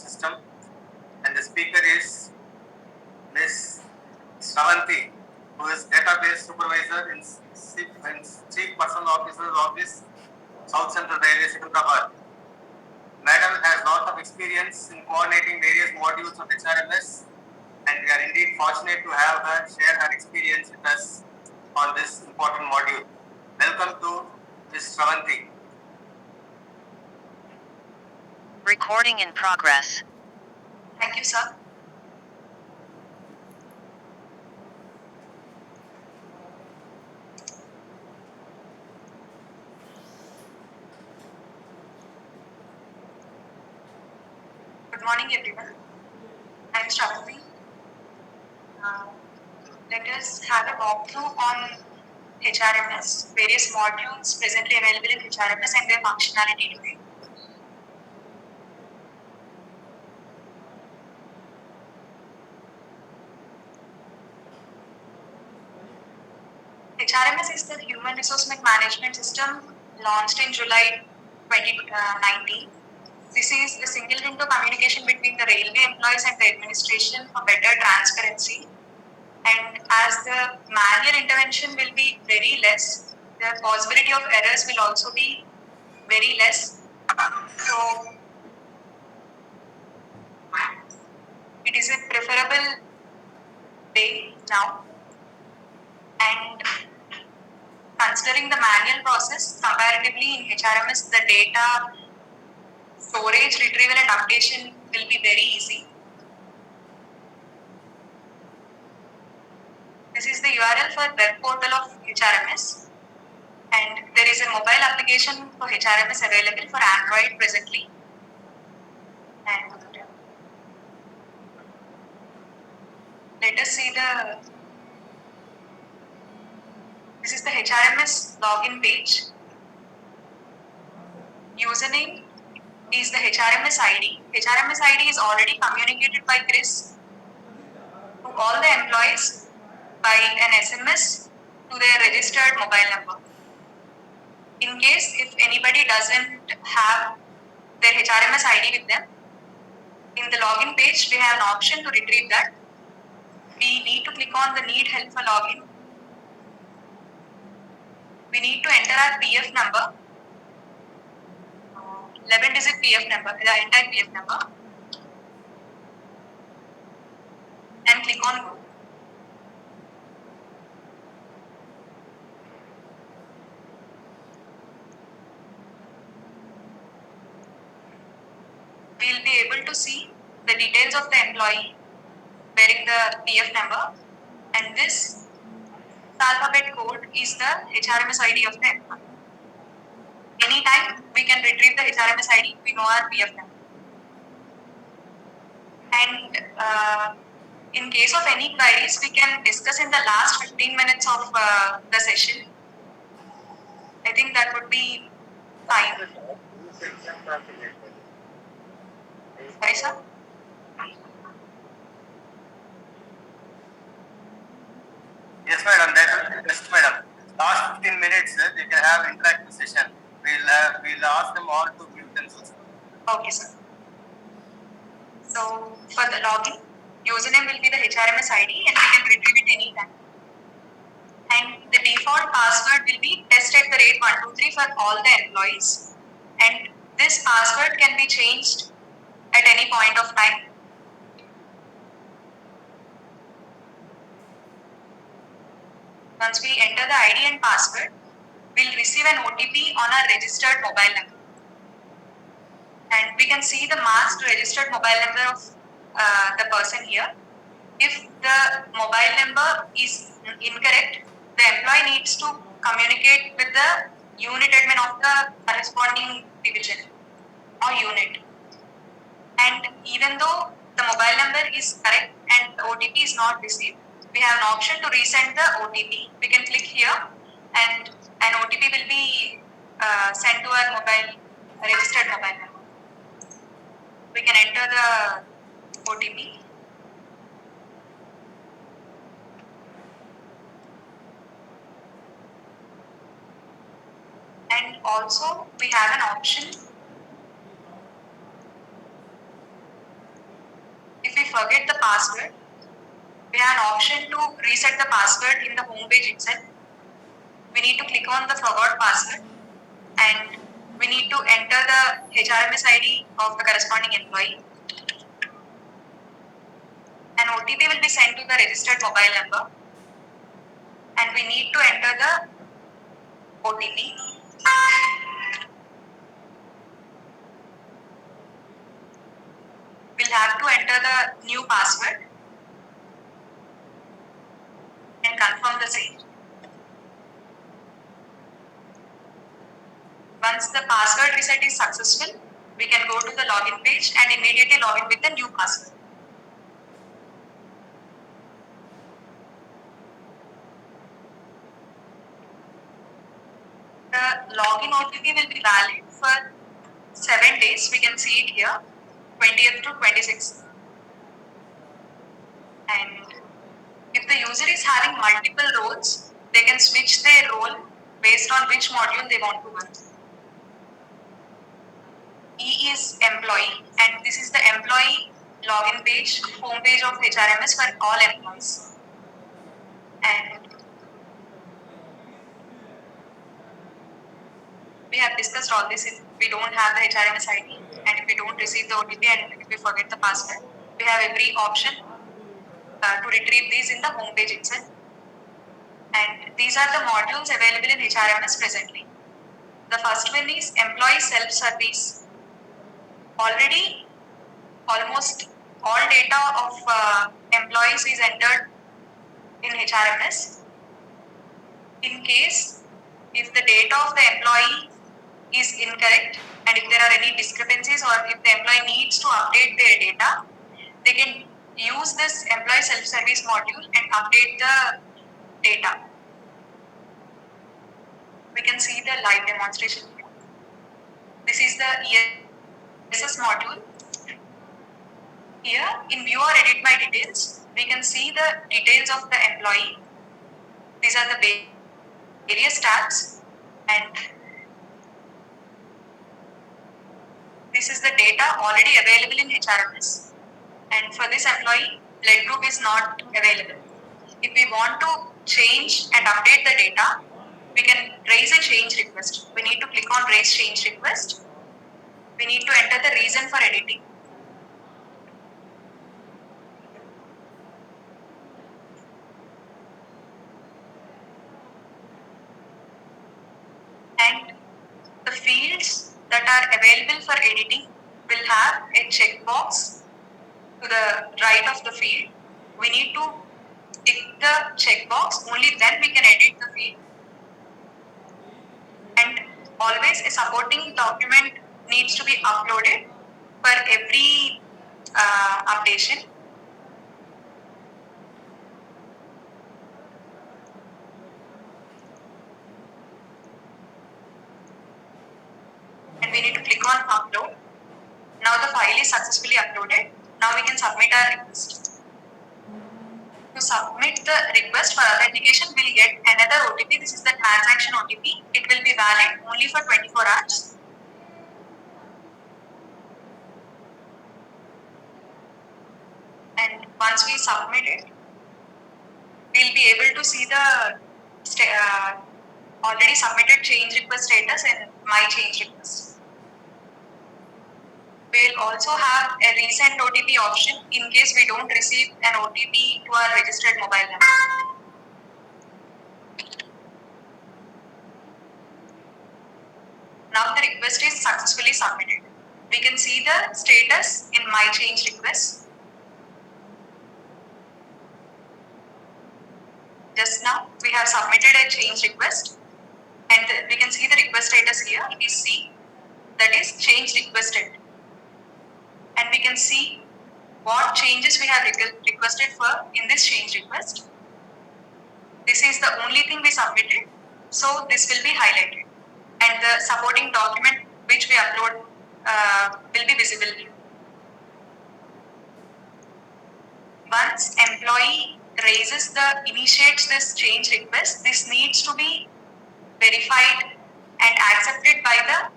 system, and the speaker is Ms. Shravanti, who is database supervisor in Chief Personal Officer's Office, South Central Railway, Secunderabad. Madam has lot of experience in coordinating various modules of HRMS, and we are indeed fortunate to have her share her experience with us on this important module. Welcome to Ms. Shravanti. Recording in progress. Thank you, sir. Good morning, everyone. I am Shravanti. Let us have a walkthrough on HRMS, various modules presently available in HRMS and their functionality today. HRMS is the Human Resource Management System launched in July 2019. This is a single window communication between the railway employees and the administration for better transparency. And as the manual intervention will be very less, the possibility of errors will also be very less. So it is a preferable way now. And considering the manual process, comparatively in HRMS, the data storage, retrieval and updation will be very easy. This is the URL for web portal of HRMS, and there is a mobile application for HRMS available for Android presently. And let us see this is the HRMS login page. Username is the HRMS ID. HRMS ID is already communicated by Chris to all the employees by an SMS to their registered mobile number. In case if anybody doesn't have their HRMS ID with them, in the login page we have an option to retrieve that. We need to click on the need help for login. We need to enter our PF number, 11-digit PF number, the entire PF number, and click on go. We'll be able to see the details of the employee bearing the PF number, and this alphabet code is the HRMS ID of the employee. Anytime we can retrieve the HRMS ID, we know our PF number. And in case of any queries, we can discuss in the last 15 minutes of the session. I think that would be fine. Sorry, sir? Yes, madam. Yes, madam. Last 15 minutes, they can have interactive session. We'll ask them all to mute themselves. Okay, sir. So for the login, username will be the HRMS ID and we can retrieve it anytime. And the default password will be test@123 for all the employees. And this password can be changed at any point of time. Once we enter the ID and password, we'll receive an OTP on our registered mobile number. And we can see the masked registered mobile number of the person here. If the mobile number is incorrect, the employee needs to communicate with the unit admin of the corresponding division or unit. And even though the mobile number is correct and the OTP is not received, we have an option to resend the OTP. We can click here and an OTP will be sent to our registered mobile number. We can enter the OTP. And also we have an option forget the password, we have an option to reset the password in the home page itself. We need to click on the forgot password and we need to enter the HRMS ID of the corresponding employee. An OTP will be sent to the registered mobile number and we need to enter the OTP. We'll have to enter the new password and confirm the same. Once the password reset is successful, we can go to the login page and immediately log in with the new password. The login OTP will be valid for 7 days. We can see it here, 20th to 26th. And if the user is having multiple roles, they can switch their role based on which module they want to work. E is employee, and this is the employee login page, home page of HRMS for all employees. And we have discussed all this. If we don't have the HRMS ID and if we don't receive the OTP and if we forget the password, we have every option to retrieve these in the home page itself. And these are the modules available in HRMS presently. The first one is employee self-service. Already, almost all data of employees is entered in HRMS. In case if the data of the employee is incorrect and if there are any discrepancies or if the employee needs to update their data, they can use this employee self-service module and update the data. We can see the live demonstration here. This is the ESS module. Here in view or edit my details, we can see the details of the employee. These are the various tabs and this is the data already available in HRMS. And for this employee, blood group is not available. If we want to change and update the data, we can raise a change request. We need to click on raise change request. We need to enter the reason for editing. And the fields that are available for editing will have a checkbox to the right of the field. We need to tick the checkbox, only then we can edit the field. And always a supporting document needs to be uploaded for every updation. And we need to click on upload. Now the file is successfully uploaded. Now we can submit our request. To submit the request for authentication, we'll get another OTP. This is the transaction OTP. It will be valid only for 24 hours. And once we submit it, we'll be able to see the already submitted change request status and my change request. We'll also have a resend OTP option in case we don't receive an OTP to our registered mobile number. Now the request is successfully submitted. We can see the status in my change request. Just now we have submitted a change request and we can see the request status here. It is C, that is change requested. And we can see what changes we have requested for in this change request. This is the only thing we submitted, so this will be highlighted. And the supporting document which we upload will be visible here. Once employee initiates this change request, this needs to be verified and accepted by the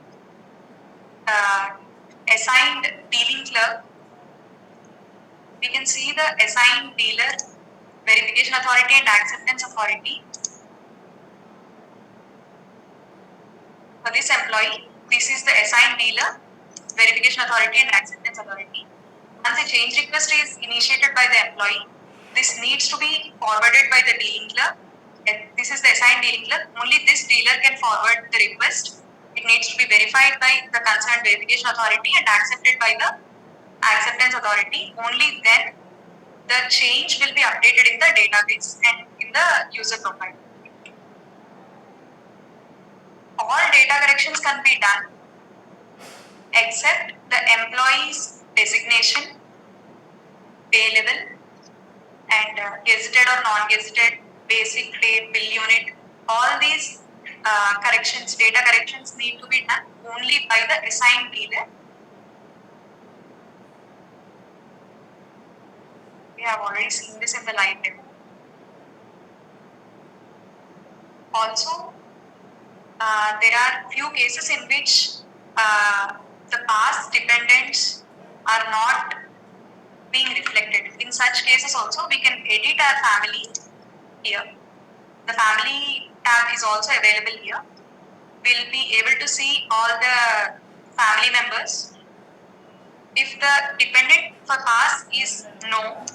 assigned dealing clerk we can see the assigned dealer, verification authority and acceptance authority. For this employee, this is the assigned dealer, verification authority and acceptance authority. Once a change request is initiated by the employee, this needs to be forwarded by the dealing clerk. And this is the assigned dealing clerk. Only this dealer can forward the request. It needs to be verified by the concerned verification authority and accepted by the acceptance authority. Only then the change will be updated in the database and in the user profile. All data corrections can be done except the employee's designation, pay level, and gazetted or non-gazetted, basic pay, bill unit. All these corrections, data corrections need to be done only by the assigned dealer. We have already seen this in the live demo. Also, there are few cases in which the past dependents are not being reflected. In such cases also, we can edit our family here. The family tab is also available here. We'll be able to see all the family members. If the dependent for past is no,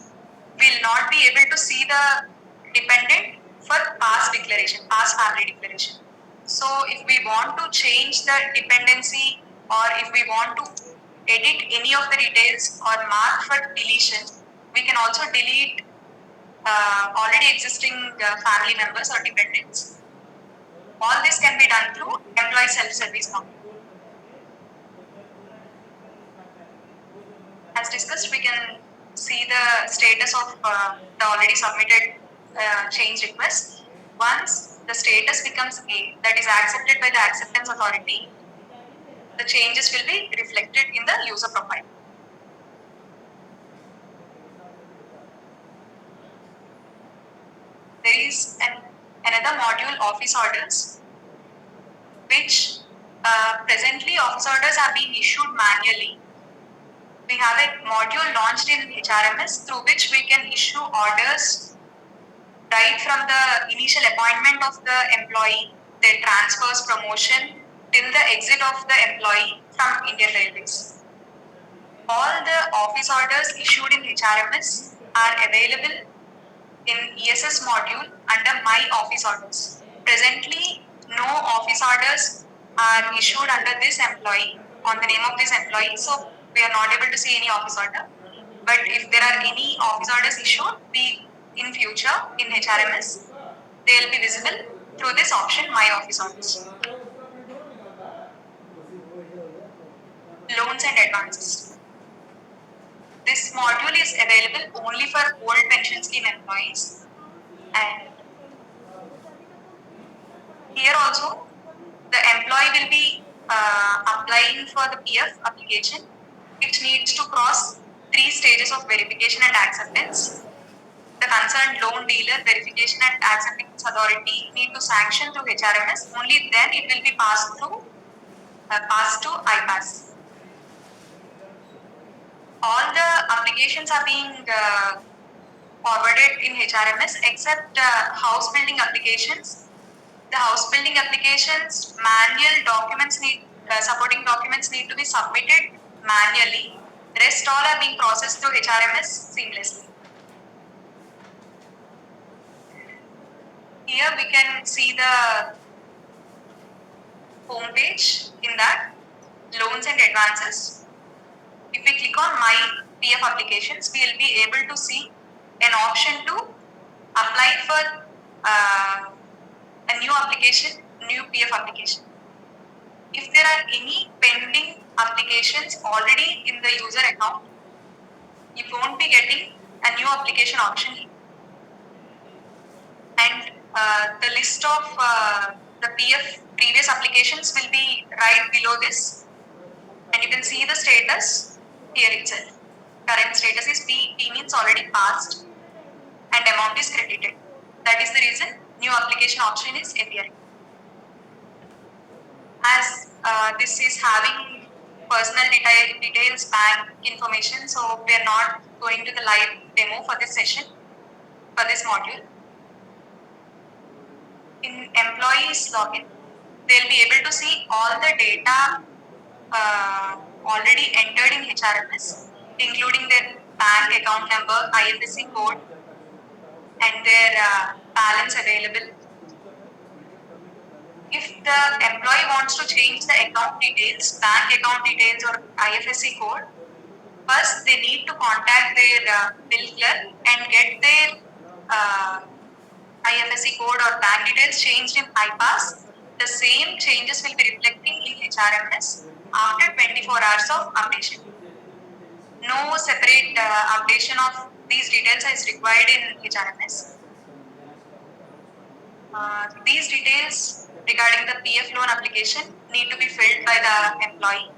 we'll not be able to see the dependent for past declaration, past family declaration. So if we want to change the dependency or if we want to edit any of the details or mark for deletion, we can also delete already existing family members or dependents. All this can be done through employee self-service now. As discussed, we can see the status of the already submitted change request. Once the status becomes A, that is accepted by the acceptance authority, the changes will be reflected in the user profile. There is another module, office orders, which presently office orders are being issued manually. We have a module launched in HRMS through which we can issue orders right from the initial appointment of the employee, their transfers, promotion, till the exit of the employee from Indian Railways. All the office orders issued in HRMS are available in ESS module under My Office Orders. Presently, no office orders are issued under this employee, on the name of this employee, so we are not able to see any office order. But if there are any office orders issued, in future in HRMS, they will be visible through this option, My Office Orders. Loans and advances. This module is available only for old pension scheme employees, and here also the employee will be applying for the PF application, which needs to cross 3 stages of verification and acceptance. The concerned loan dealer, verification and acceptance authority need to sanction through HRMS. Only then it will be passed to IPAS. All the applications are being forwarded in HRMS except house building applications. The house building applications, manual documents supporting documents need to be submitted manually. Rest all are being processed through HRMS seamlessly. Here we can see the home page in that, loans and advances. If we click on My PF applications, we will be able to see an option to apply for a new application, new PF application. If there are any pending applications already in the user account, you won't be getting a new application option. And the list of the PF previous applications will be right below this. And you can see the status here itself. Current status is P means already passed and amount is credited. That is the reason new application option is appearing. As this is having personal details, bank information. So we are not going to the live demo for this session, for this module. In employees login, they'll be able to see all the data already entered in HRMS, including their bank account number, IFSC code, and their balance available. If the employee wants to change the account details, bank account details or IFSC code, first they need to contact their bill clerk and get their IFSC code or bank details changed in iPass. The same changes will be reflecting in HRMS after 24 hours of updation. No separate updation of these details is required in HRMS. These details regarding the PF loan application need to be filled by the employee,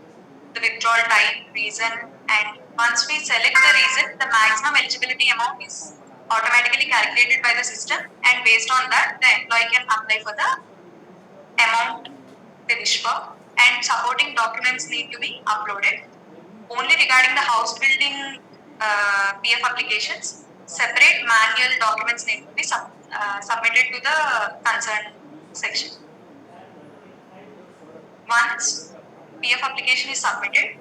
the withdrawal type, reason, and once we select the reason, the maximum eligibility amount is automatically calculated by the system, and based on that, the employee can apply for the amount they wish for, and supporting documents need to be uploaded. Only regarding the house building PF applications, separate manual documents need to be submitted to the concerned section. Once PF application is submitted,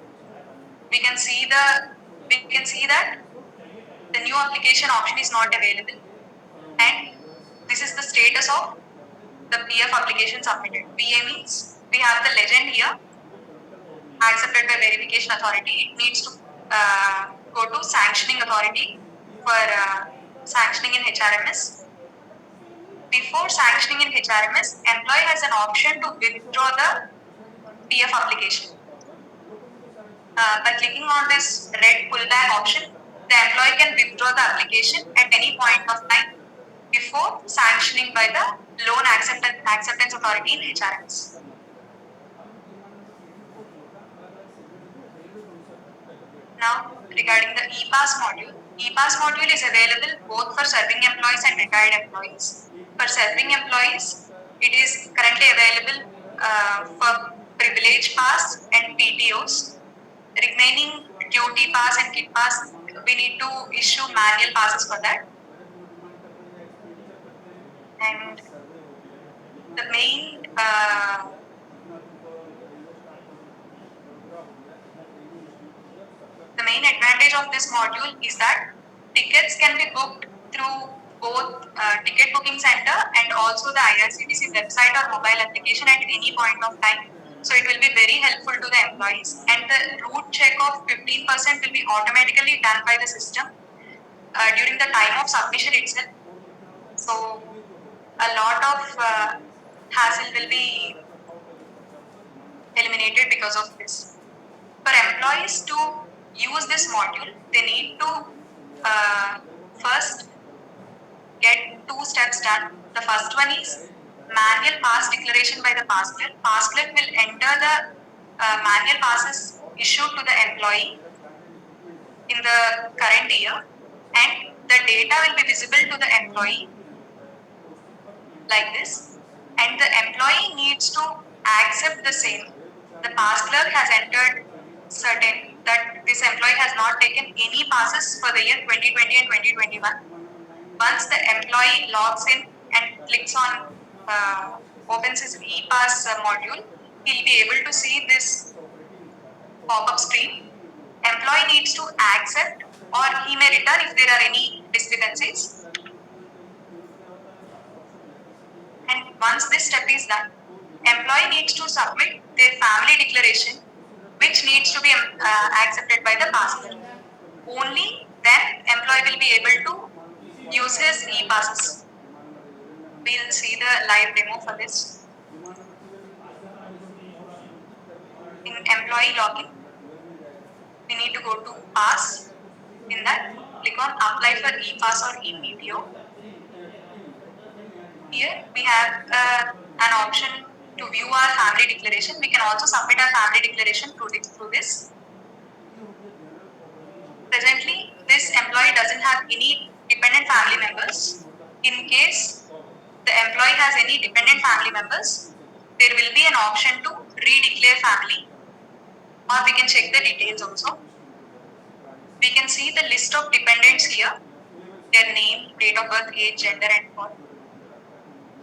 we can see that the new application option is not available, and this is the status of the PF application submitted. PA means we have the legend here, accepted by verification authority. It needs to go to sanctioning authority for sanctioning in HRMS. Before sanctioning in HRMS, employee has an option to withdraw the PF application. By clicking on this red pullback option, the employee can withdraw the application at any point of time before sanctioning by the loan acceptance authority in HRMS. Now, regarding the EPAS module is available both for serving employees and retired employees. For serving employees, it is currently available for privilege pass and PTOs. Remaining duty pass and kit pass, we need to issue manual passes for that. And the main advantage of this module is that tickets can be booked through both ticket booking center and also the IRCTC website or mobile application at any point of time. So it will be very helpful to the employees, and the route check of 15% will be automatically done by the system during the time of submission itself. So a lot of hassle will be eliminated because of this. For employees to use this module, they need to first get 2 steps done. The first one is manual pass declaration by the pass clerk. Pass clerk will enter the manual passes issued to the employee in the current year, and the data will be visible to the employee like this, and the employee needs to accept the same. The pass clerk has entered certain that this employee has not taken any passes for the year 2020 and 2021. Once the employee logs in and clicks on opens his ePass module, he'll be able to see this pop-up screen. Employee needs to accept, or he may return if there are any discrepancies. And once this step is done, employee needs to submit their family declaration, which needs to be accepted by the pass clerk. Only then employee will be able to use his e-passes. We'll see the live demo for this. In employee login, we need to go to pass. In that, click on apply for e-pass or e-PTO. Here we have an option to view our family declaration. We can also submit our family declaration through this. Presently, this employee doesn't have any dependent family members. In case the employee has any dependent family members, there will be an option to redeclare family or we can check the details also. We can see the list of dependents here, their name, date of birth, age, gender, and all.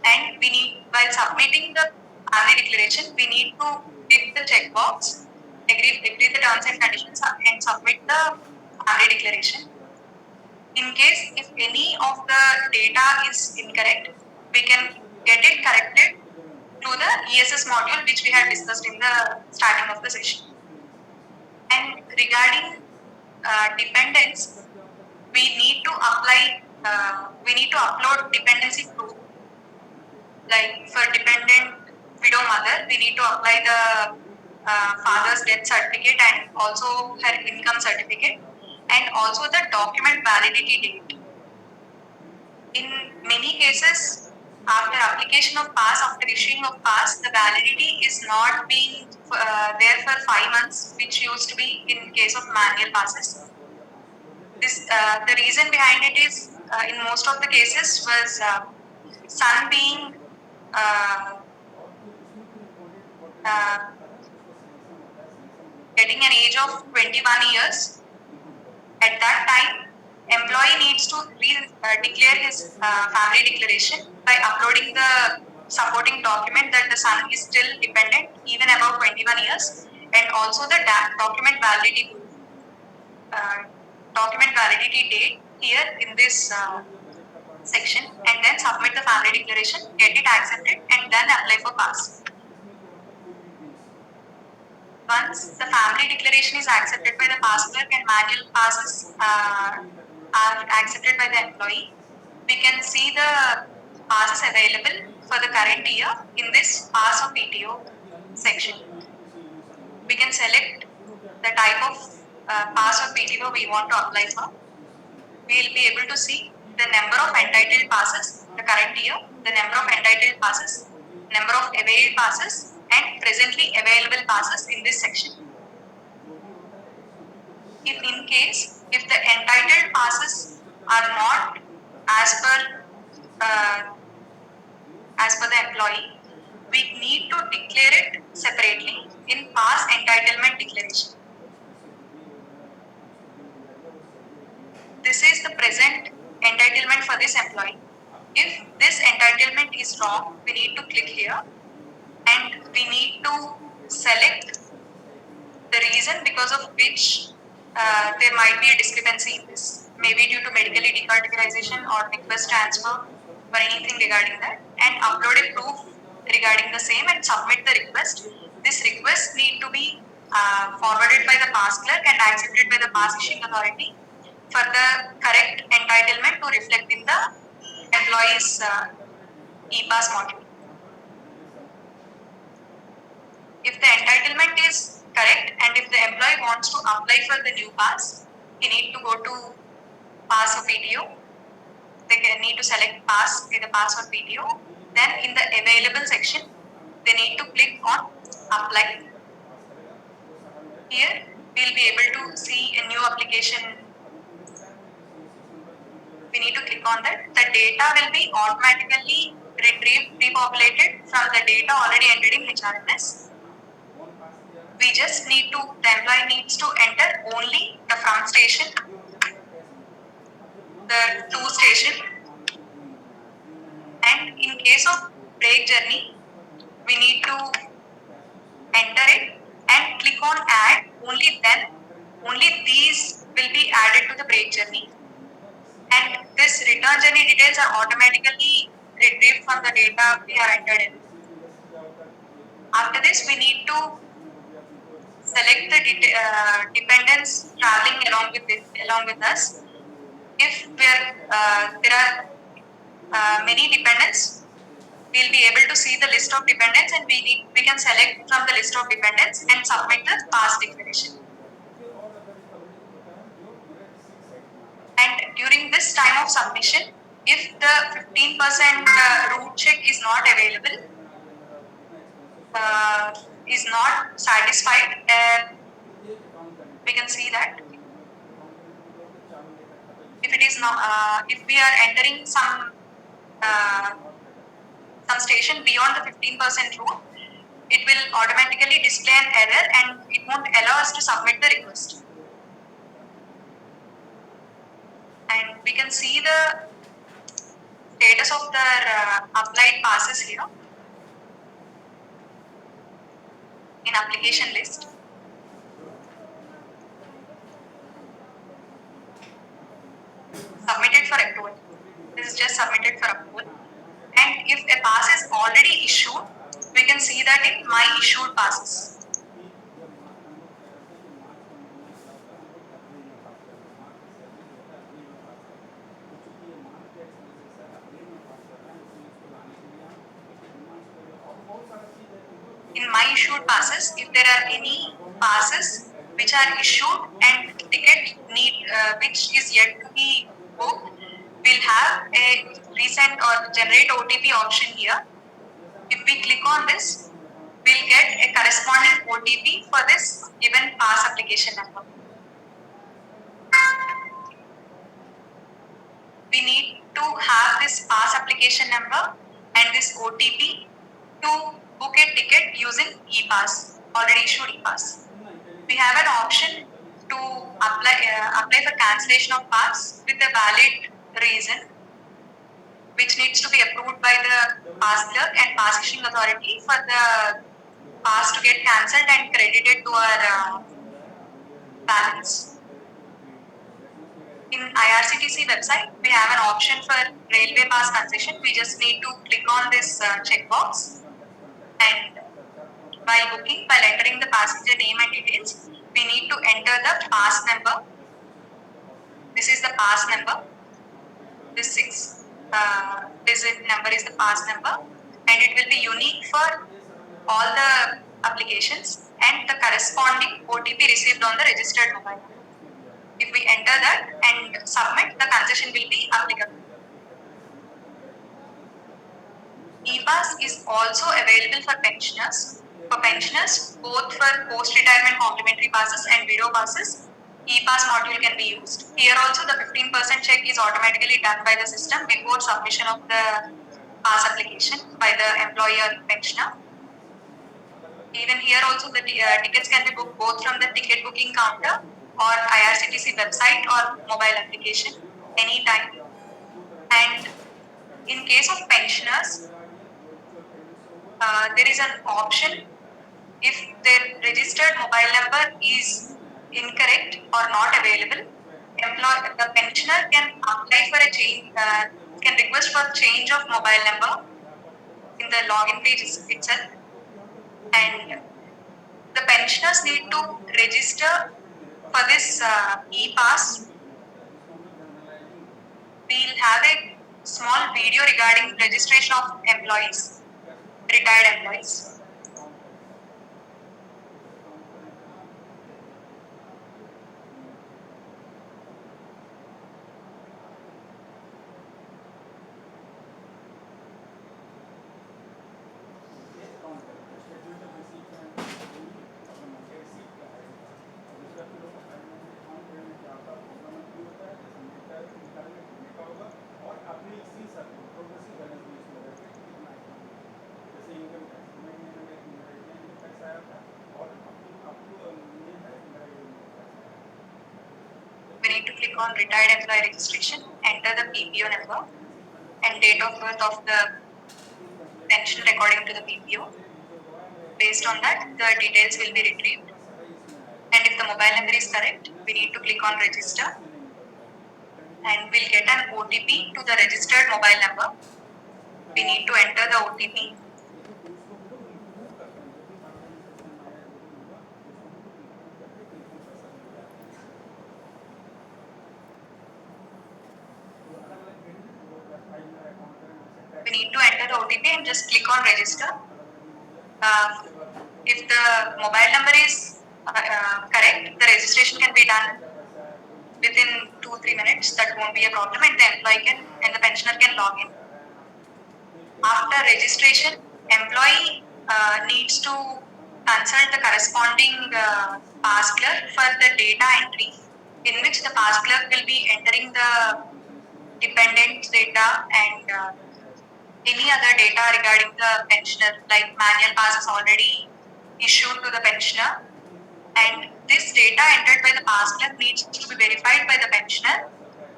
And we need, while submitting the family declaration, we need to tick the checkbox, agree the terms and conditions, and submit the family declaration. In case if any of the data is incorrect, we can get it corrected through the ESS module which we had discussed in the starting of the session. And regarding dependents, we need to upload dependency proof. Like for dependent widow mother, we need to apply the father's death certificate and also her income certificate, and also the document validity date. In many cases, after application of pass, after issuing of pass, the validity is not being there for 5 months, which used to be in case of manual passes. This the reason behind it is in most of the cases was son being uh, uh, getting an age of 21 years. At that time, employee needs to declare his family declaration by uploading the supporting document that the son is still dependent even above 21 years, and also the document validity proof, document validity date here in this section, and then submit the family declaration, get it accepted, and then apply for pass. Once the family declaration is accepted by the pass clerk and manual passes are accepted by the employee, we can see the passes available for the current year in this pass or PTO section. We can select the type of pass or PTO we want to apply for. We will be able to see the number of entitled passes the current year, the number of entitled passes, number of availed passes, and presently available passes in this section. If in case if the entitled passes are not as per the employee, we need to declare it separately in pass entitlement declaration. This is the present entitlement for this employee. If this entitlement is wrong, we need to click here and we need to select the reason because of which there might be a discrepancy in this, maybe due to medically decategorization or request transfer or anything regarding that, and upload a proof regarding the same and submit the request. This request need to be forwarded by the pass clerk and accepted by the pass issuing authority for the correct entitlement to reflect in the employee's e-pass module. If the entitlement is correct and if the employee wants to apply for the new pass, he need to go to pass or PTO. They need to select pass, either pass or PTO. Then in the available section, they need to click on apply. Here, we'll be able to see a new application. We need to click on that. The data will be automatically retrieved, pre-populated from the data already entered in HRMS. We just need to, the employee needs to enter only the from station, the to station, and in case of break journey, we need to enter it and click on add. Only then, only these will be added to the break journey, and this return journey details are automatically retrieved from the data we have entered in. After this, we need to select the dependents traveling along with us. If there are many dependents, we'll be able to see the list of dependents, and we can select from the list of dependents and submit the pass declaration. And during this time of submission, if the 15% route check is not available, is not satisfied, we can see that if it is not, if we are entering some station beyond the 15% route, it will automatically display an error and it won't allow us to submit the request. And we can see the status of the applied passes here in application list. Submitted for approval. This is just submitted for approval. And if a pass is already issued, we can see that in my issued passes. In my issued passes, if there are any passes which are issued and ticket which is yet to be booked, we'll have a resend or generate OTP option here. If we click on this, we'll get a corresponding OTP for this given pass application number. We need to have this pass application number and this OTP to book a ticket using ePass, already issued ePass. We have an option to apply for cancellation of pass with a valid reason, which needs to be approved by the pass clerk and pass issuing authority for the pass to get cancelled and credited to our balance. In IRCTC website, we have an option for railway pass concession. We just need to click on this checkbox, and while entering the passenger name and details, we need to enter the pass number. This is the pass number. This 6-digit number is the pass number, and it will be unique for all the applications and the corresponding OTP received on the registered mobile. If we enter that and submit, the concession will be applicable. ePass is also available for pensioners. For pensioners, both for post-retirement complimentary passes and widow passes, ePass module can be used. Here also the 15% check is automatically done by the system before submission of the pass application by the employer pensioner. Even here also the tickets can be booked both from the ticket booking counter or IRCTC website or mobile application anytime. And in case of pensioners, there is an option if their registered mobile number is incorrect or not available. The pensioner can apply for a change, can request for change of mobile number in the login page itself. And the pensioners need to register for this ePass. We'll have a small video regarding registration of employees, retired employees. We need to click on retired employee registration, enter the PPO number and date of birth of the pension according to the PPO. Based on that, the details will be retrieved. And if the mobile number is correct, we need to click on register and we'll get an OTP to the registered mobile number. We need to enter the OTP. We need to enter the OTP and just click on register. If the mobile number is correct, the registration can be done within 2-3 minutes. That won't be a problem, and the employee and the pensioner can log in. After registration, employee needs to consult the corresponding pass clerk for the data entry, in which the pass clerk will be entering the dependent data and any other data regarding the pensioner, like manual pass is already issued to the pensioner, and this data entered by the pass clerk needs to be verified by the pensioner.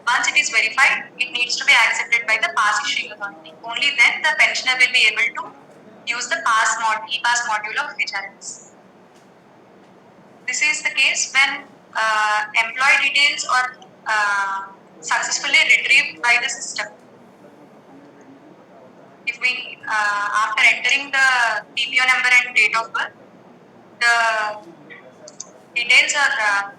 Once it is verified, it needs to be accepted by the pass issuing authority. Only then the pensioner will be able to use the e-pass module of HRMS. This is the case when employee details are successfully retrieved by the system. If we, after entering the PPO number and date of birth, the details are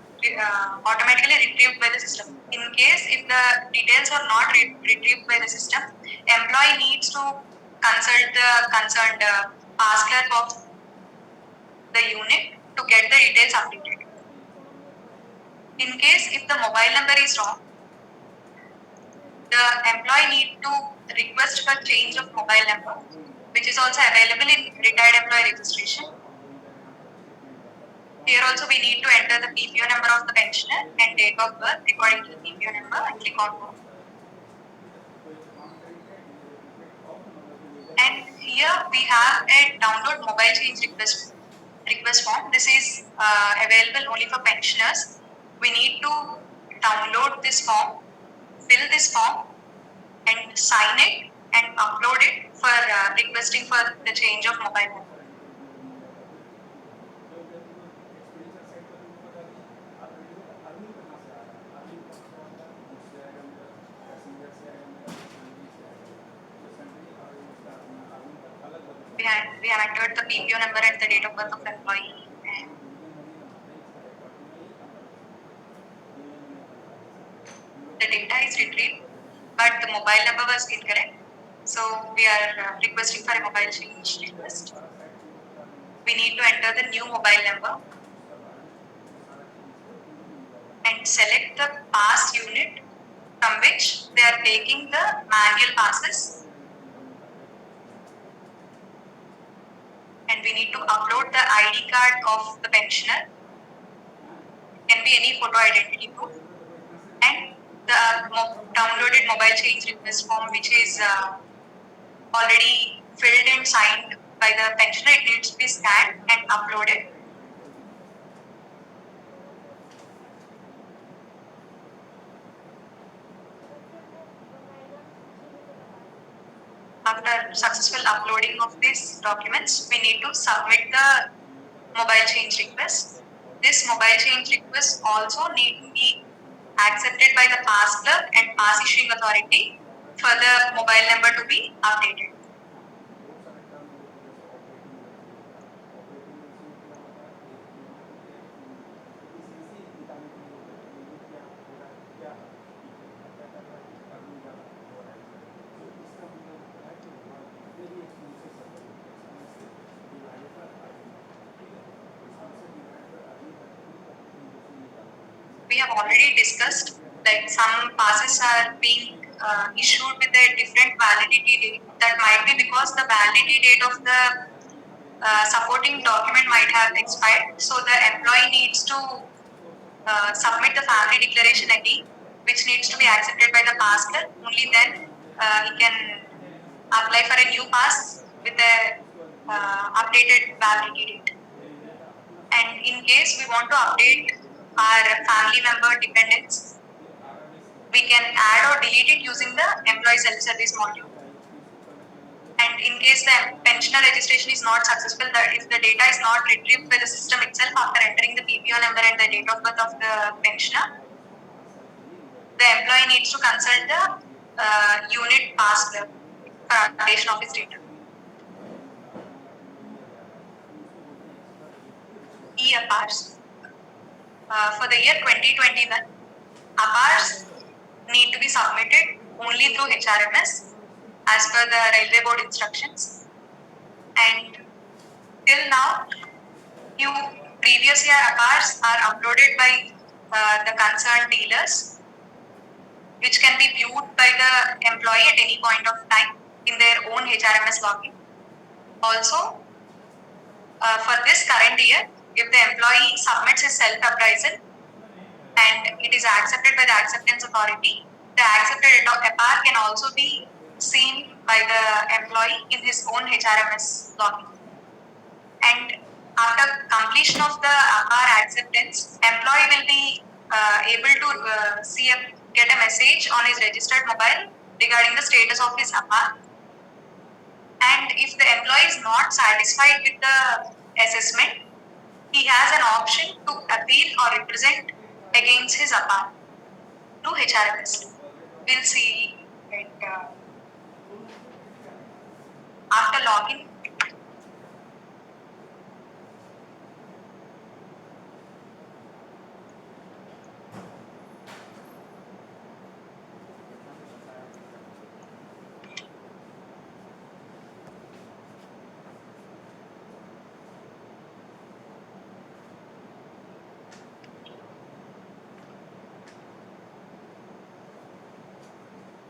automatically retrieved by the system. In case if the details are not retrieved by the system, employee needs to consult the concerned pass clerk of the unit to get the details updated. In case if the mobile number is wrong, the employee need to request for change of mobile number, which is also available in retired employee registration. Here also we need to enter the PPO number of the pensioner and date of birth according to the PPO number and click on go. And here we have a download mobile change request form. This is available only for pensioners. We need to download this form, fill this form, and sign it and upload it for requesting for the change of mobile number. We have entered the PPO number and the date of birth of the employee, and the data is retrieved, but the mobile number was incorrect. So we are requesting for a mobile change request. We need to enter the new mobile number and select the pass unit from which they are taking the manual passes. And we need to upload the ID card of the pensioner. Can be any photo identity proof. And the downloaded mobile change request form, which is already filled and signed by the pensioner, it needs to be scanned and uploaded. After successful uploading of these documents, we need to submit the mobile change request. This mobile change request also need to be accepted by the pass clerk and pass issuing authority for the mobile number to be updated. We have already discussed that some passes are being issued with a different validity date. That might be because the validity date of the supporting document might have expired. So the employee needs to submit the family declaration again, which needs to be accepted by the pass clerk. Only then he can apply for a new pass with a updated validity date. And in case we want to update our family member dependents, we can add or delete it using the employee self-service module. And in case the pensioner registration is not successful, that if the data is not retrieved by the system itself after entering the PPO number and the date of birth of the pensioner, the employee needs to consult the unit pass clerk for updation of his data. E-APARs. For the year 2021, APARs need to be submitted only through HRMS as per the Railway Board instructions. And till now, previous year APARs are uploaded by the concerned dealers, which can be viewed by the employee at any point of time in their own HRMS login. Also, for this current year, if the employee submits his self-appraisal and it is accepted by the acceptance authority, the accepted APAR can also be seen by the employee in his own HRMS login. And after completion of the APAR acceptance, employee will be able to get a message on his registered mobile regarding the status of his APAR. And if the employee is not satisfied with the assessment, he has an option to appeal or represent against his APAR through HRMS. We'll see it after login.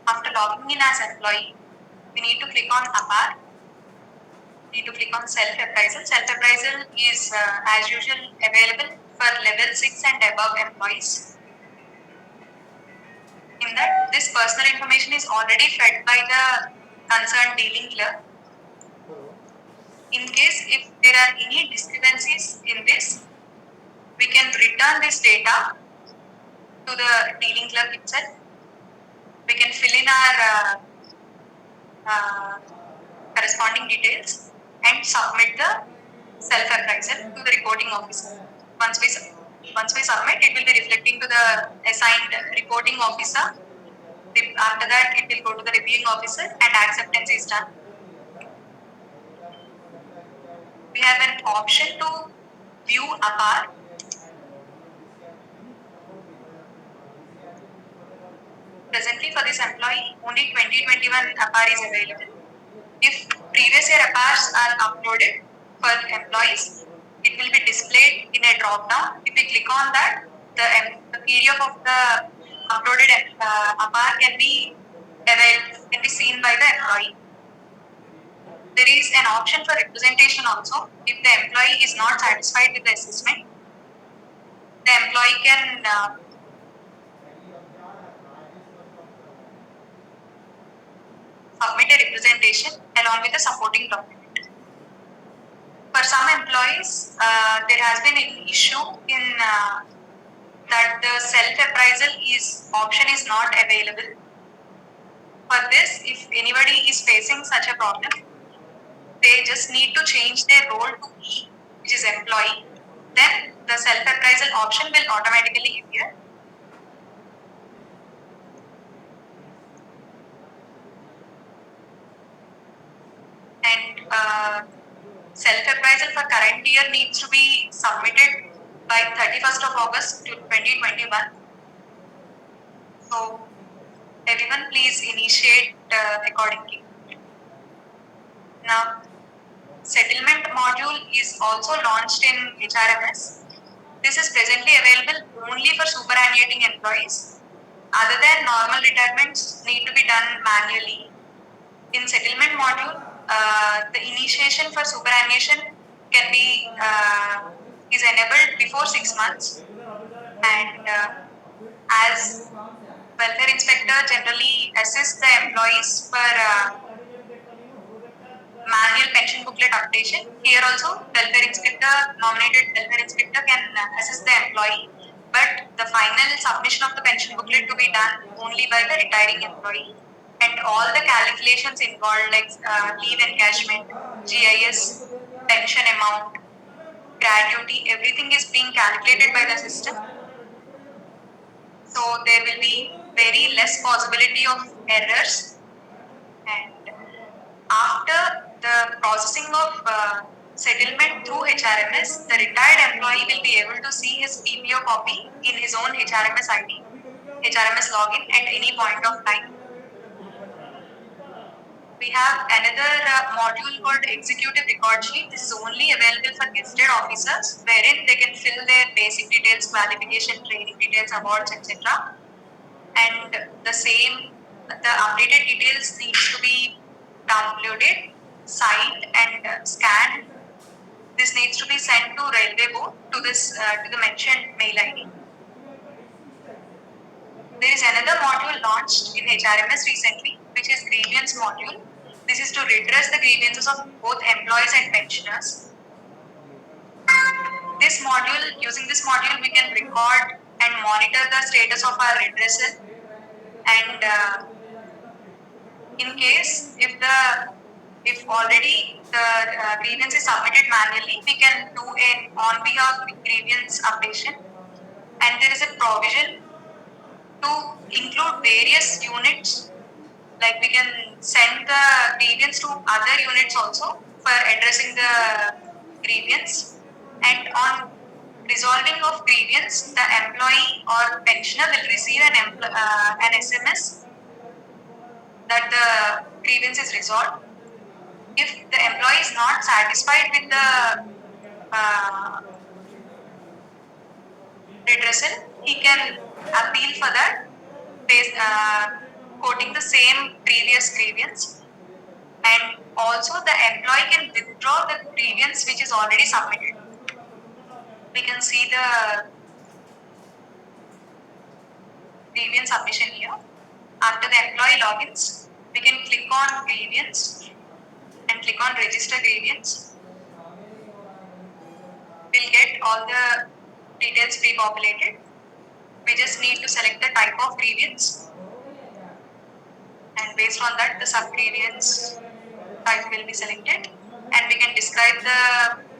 After logging in as employee, we need to click on APAR. We need to click on self-appraisal. Self-appraisal is as usual available for level 6 and above employees. In that, this personal information is already fed by the concerned dealing clerk. In case if there are any discrepancies in this, we can return this data to the dealing clerk itself. We can fill in our corresponding details and submit the self-appraisal to the reporting officer. Once we submit, it will be reflecting to the assigned reporting officer. After that, it will go to the reviewing officer and acceptance is done. We have an option to view APAR. Presently for this employee, only 2021 APAR is available. If previous year APARs are uploaded for employees, it will be displayed in a drop down. If we click on that, the PDF of the uploaded APAR can be seen by the employee. There is an option for representation also. If the employee is not satisfied with the assessment, the employee can submit a representation along with a supporting document. For some employees, there has been an issue in that the self-appraisal option is not available. For this, if anybody is facing such a problem, they just need to change their role to E, which is employee. Then the self-appraisal option will automatically appear. And self-appraisal for current year needs to be submitted by 31st of August 2021. So everyone please initiate accordingly. Now, settlement module is also launched in HRMS. This is presently available only for superannuating employees. Other than normal retirements need to be done manually. In settlement module, the initiation for superannuation can be is enabled before 6 months, and as welfare inspector generally assists the employees for manual pension booklet updation. Here also, nominated welfare inspector can assist the employee, but the final submission of the pension booklet to be done only by the retiring employee. And all the calculations involved like leave encashment, GIS, pension amount, gratuity, everything is being calculated by the system. So there will be very less possibility of errors. And after the processing of settlement through HRMS, the retired employee will be able to see his PPO copy in his own HRMS ID, HRMS login at any point of time. We have another module called Executive Record Sheet. This is only available for gazetted officers, wherein they can fill their basic details, qualification, training details, awards, etc. And the updated details needs to be downloaded, signed, and scanned. This needs to be sent to Railway Board to the mentioned mail ID. There is another module launched in HRMS recently, which is grievance module. this is to redress the grievances of both employees and pensioners. Using this module, we can record and monitor the status of our redressal, and in case if already the grievance is submitted manually, we can do an on behalf grievance updation, and there is a provision to include various units, like we can send the grievance to other units also for addressing the grievance, and on resolving of grievance, the employee or pensioner will receive an SMS that the grievance is resolved. If the employee is not satisfied with the uh, redressal, he can appeal for that, quoting the same previous grievance, and also the employee can withdraw the grievance which is already submitted. We can see the grievance submission here. After the employee logins, we can click on grievance and click on register grievance. We'll get all the details pre-populated. We just need to select the type of grievance, and based on that the sub grievance type will be selected, and we can describe the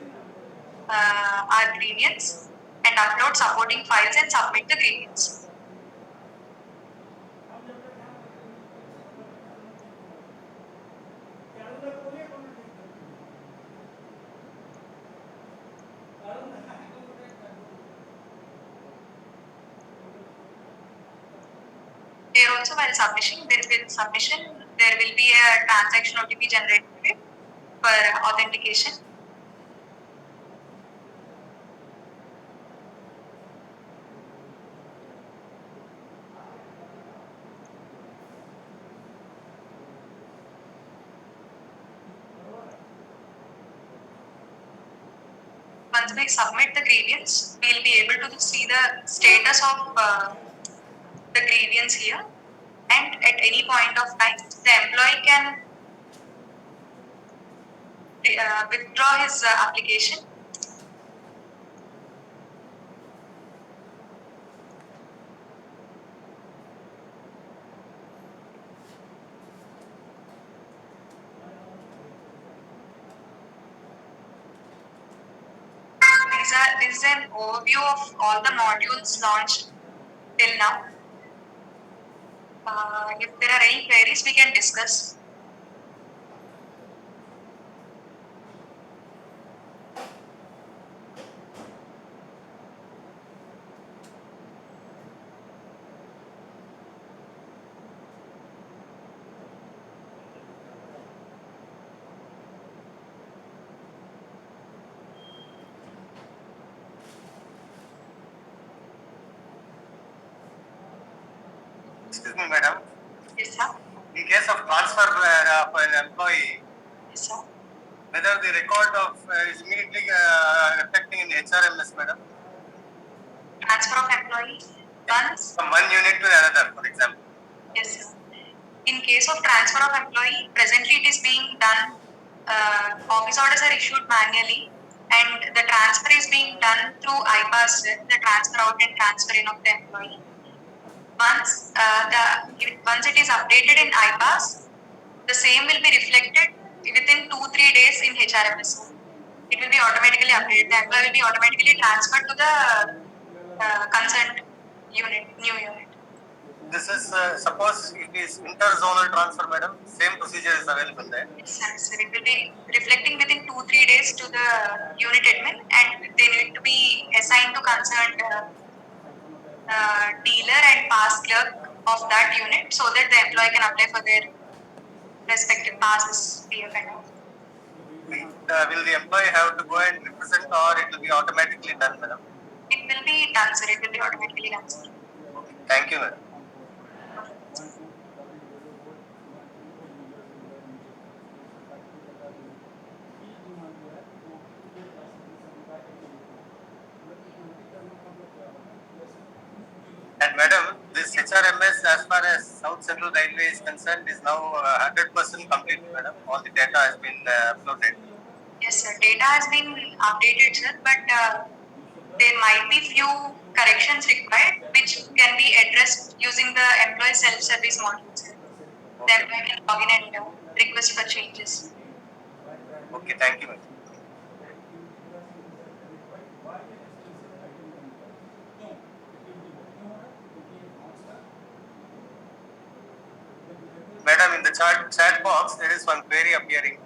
our grievance and upload supporting files and submit the grievance. Here also, while submission, there will be a transaction OTP generated for authentication. Once we submit the grievance, we will be able to see the status of the grievance here, and at any point of time, the employee can withdraw his application. This is an overview of all the modules launched till now. If there are any queries, we can discuss. Excuse me, madam. Yes, sir. In case of transfer of an employee, Yes, sir. whether the record of is immediately affecting in HRMS, madam, Transfer of employee once. from one unit to another, for example. Yes, sir. In case of transfer of employee, presently it is being done. Office orders are issued manually, and the transfer is being done through iPass, the transfer out and transfer in of the employee. Once it is updated in iPass, the same will be reflected within 2-3 days in HRMS. It will be automatically updated. The employee will be automatically transferred to the concerned unit, new unit. This is suppose it is interzonal transfer, madam. Same procedure is available there. Yes, sir. It will be reflecting within 2-3 days to the unit admin, and they need to be assigned to concerned dealer and pass clerk of that unit, so that the employee can apply for their respective passes, PF and all. Will the employee have to go and represent, or it will be automatically done, madam? It will be done, sir. It will be automatically done, sir. Okay. Thank you, madam. And madam, this HRMS database as far as South Central Railway is concerned is now 100% complete, madam. All the data has been uploaded. Yes, sir. Data has been updated, sir, but there might be few corrections required, which can be addressed using the employee self-service module, sir. The Okay. employee can log in and request for changes. Okay, thank you, madam. Madam, in the chat box, there is one query appearing.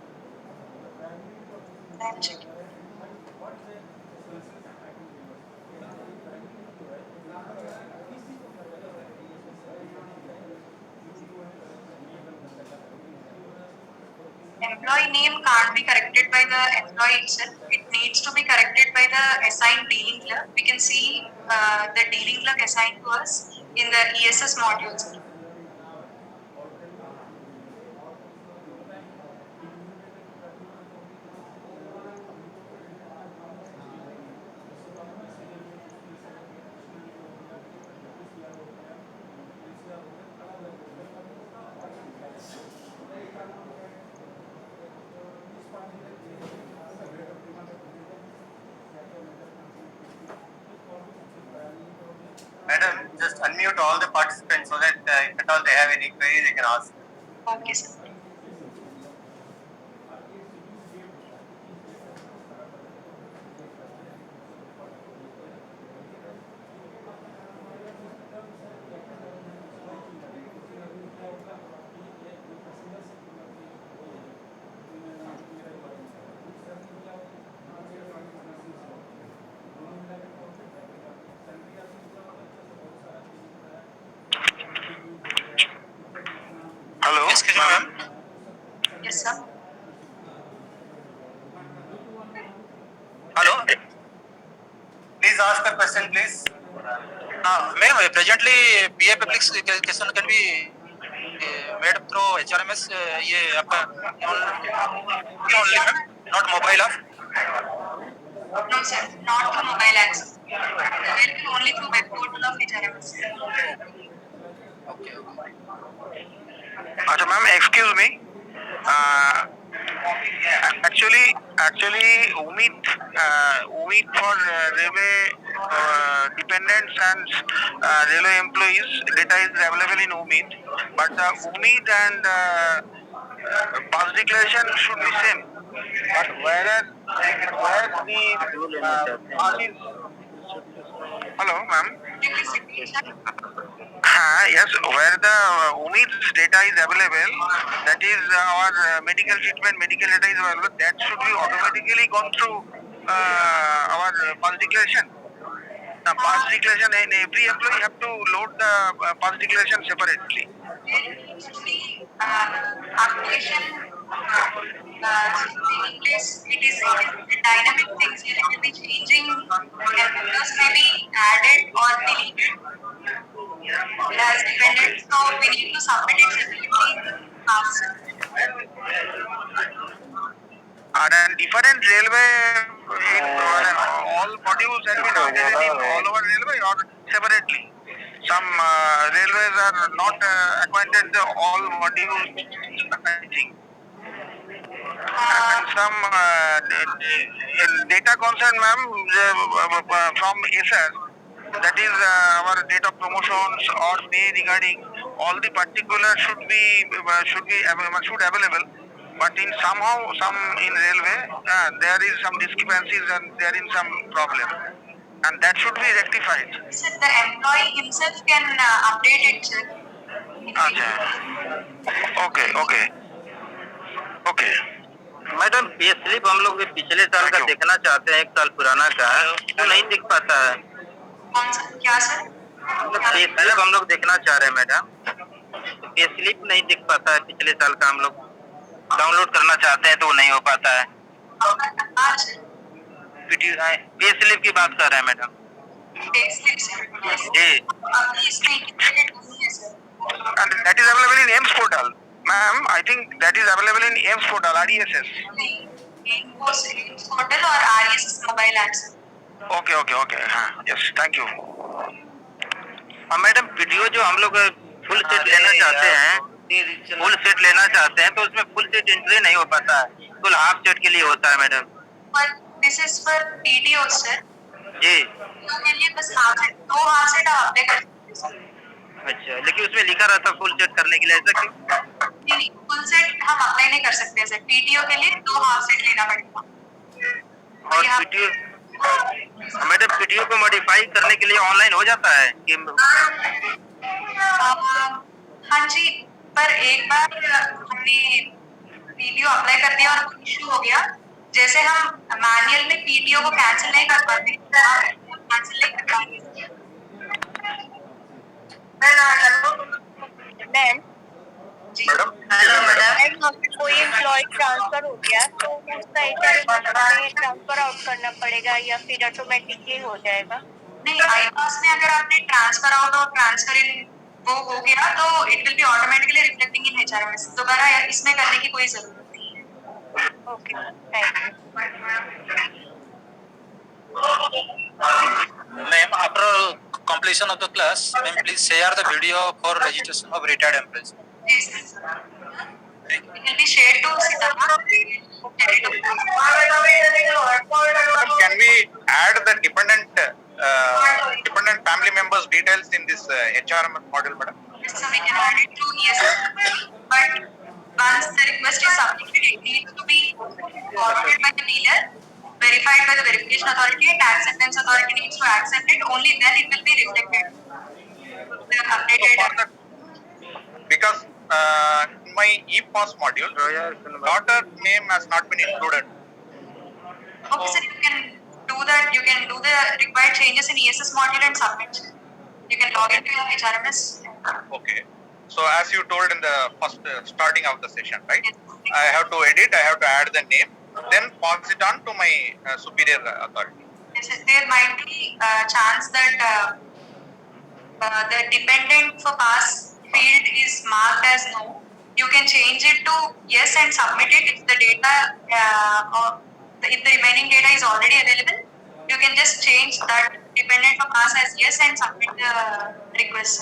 I'm checking. Employee name can't be corrected by the employee itself. It needs to be corrected by the assigned dealing clerk. We can see the dealing clerk assigned to us in the ESS module, sir. Madam, just unmute all the participants so that if at all they have any query, they can ask. Okay, sir. Hello, Excuse me, ma'am. Yes, sir. Hello. Please ask a question, please. Ma'am, presently PA application can be made through HRMS. ये आपका only ma'am, not mobile app. No, sir. Not through mobile apps. Available only through web portal of HRMS. Okay. अच्छा ma'am, excuse me. Actually, Umid for railway dependents and railway employees, data is available in Umid, but the Umid and pass declaration should be same. But where the pass is, hello, ma'am. Please repeat, sir. Yes, where the Umid's data is available, that is our medical treatment, medical data is available, that should be automatically gone through our pass declaration. The pass declaration, and every employee have to load the pass declaration separately. Application taking place, it is a dynamic things. It will be changing. Employees may be added or deleted as dependent. So we need to submit it separately in the past. And different railway in all modules have been updated in all over railway or separately. Some railways are not acquainted with all modules, I think. And some data concern, ma'am, from ASER, that is our date of promotions or pay regarding all the particulars should available. But in somehow some in railway there is some discrepancies and there is some problem, and that should be rectified. So the employee himself can update it, sir. अच्छा, okay. Madam pay slip हम लोग भी पिछले साल का देखना चाहते हैं, 1 साल पुराना का, वो नहीं दिख पाता है। कौन सा क्या सर? पे स्लिप हम लोग देखना चाह रहे हैं मैडम, पे स्लिप नहीं दिख पाता है पिछले साल का, हम लोग डाउनलोड करना चाहते हैं तो वो नहीं हो पाता है। पे स्लिप की बात कर रहे हैं मैडम। जी। And that is available in AIMS portal. Ma'am, I think that is available in AIMS portal, RESS. portal और RSS mobile apps. Okay. हाँ, yes, thank you. Madam video जो हम लोग फुल सेट लेना चाहते हैं, फुल सेट लेना चाहते हैं तो उसमें फुल सेट एंट्री नहीं हो पाता है, फुल हाफ सेट के लिए होता है मैडम। पर this is for PTO sir, जी के लिए बस हाफ सेट, 2 हाफ सेट आप अप्लाई कर सकते हैं सर। अच्छा, लेकिन उसमें लिखा रहता फुल सेट करने के लिए, ऐसा क्यों? नहीं, फुल सेट हम अप्लाई नहीं कर सकते सर, PTO के लिए 2 हाफ सेट लेना पड़ेगा। और यहाँ- पीटीओ मैडम, पीटीओ को मॉडिफाई करने के लिए ऑनलाइन हो जाता है कि? हाँ जी, पर एक बार हमने PTO अप्लाई कर दिया और कोई इशू हो गया, जैसे हम मैनुअल में PTO को कैंसिल नहीं कर पाते, कैंसिल नहीं कर पाएंगे। मैम, जी मैडम हेलो मैडम, यहाँ पे कोई एम्प्लॉय ट्रांसफर हो गया तो उसका HR में ट्रांसफर आउट करना पड़ेगा या फिर ऑटोमेटिक ही हो जाएगा? नहीं, iPass में अगर आपने ट्रांसफर आउट और ट्रांसफर इन वो हो गया तो it will be automatically reflecting in HRMS, दोबारा इसमें करने की कोई जरूरत नहीं है। Okay, thank you. Ma'am, after completion of the class, ma'am, please share the video for registration of retired employees. Yes, sir. It will be shared to Sitama. can we add the dependent family members details in this HRM module, madam? Yes, sir, we can add it to ESS, but once the request is submitted, it needs to be forwarded by the dealer, verified by the verification authority, and acceptance authority needs to accept it. Only then it will be reflected. The updated. Because in my e-pass module, daughter name has not been included. Okay, sir, you can do that. You can do the required changes in ESS module and submit. You can log into your HRMS. Okay. So as you told in the first starting of the session, right? Yes. I have to edit, I have to add the name, then pass it on to my superior authority. Yes, sir, there might be a chance that the dependent for pass field is marked as no. You can change it to yes and submit it if the data or if the remaining data is already available. You can just change that dependent for pass as yes and submit the request.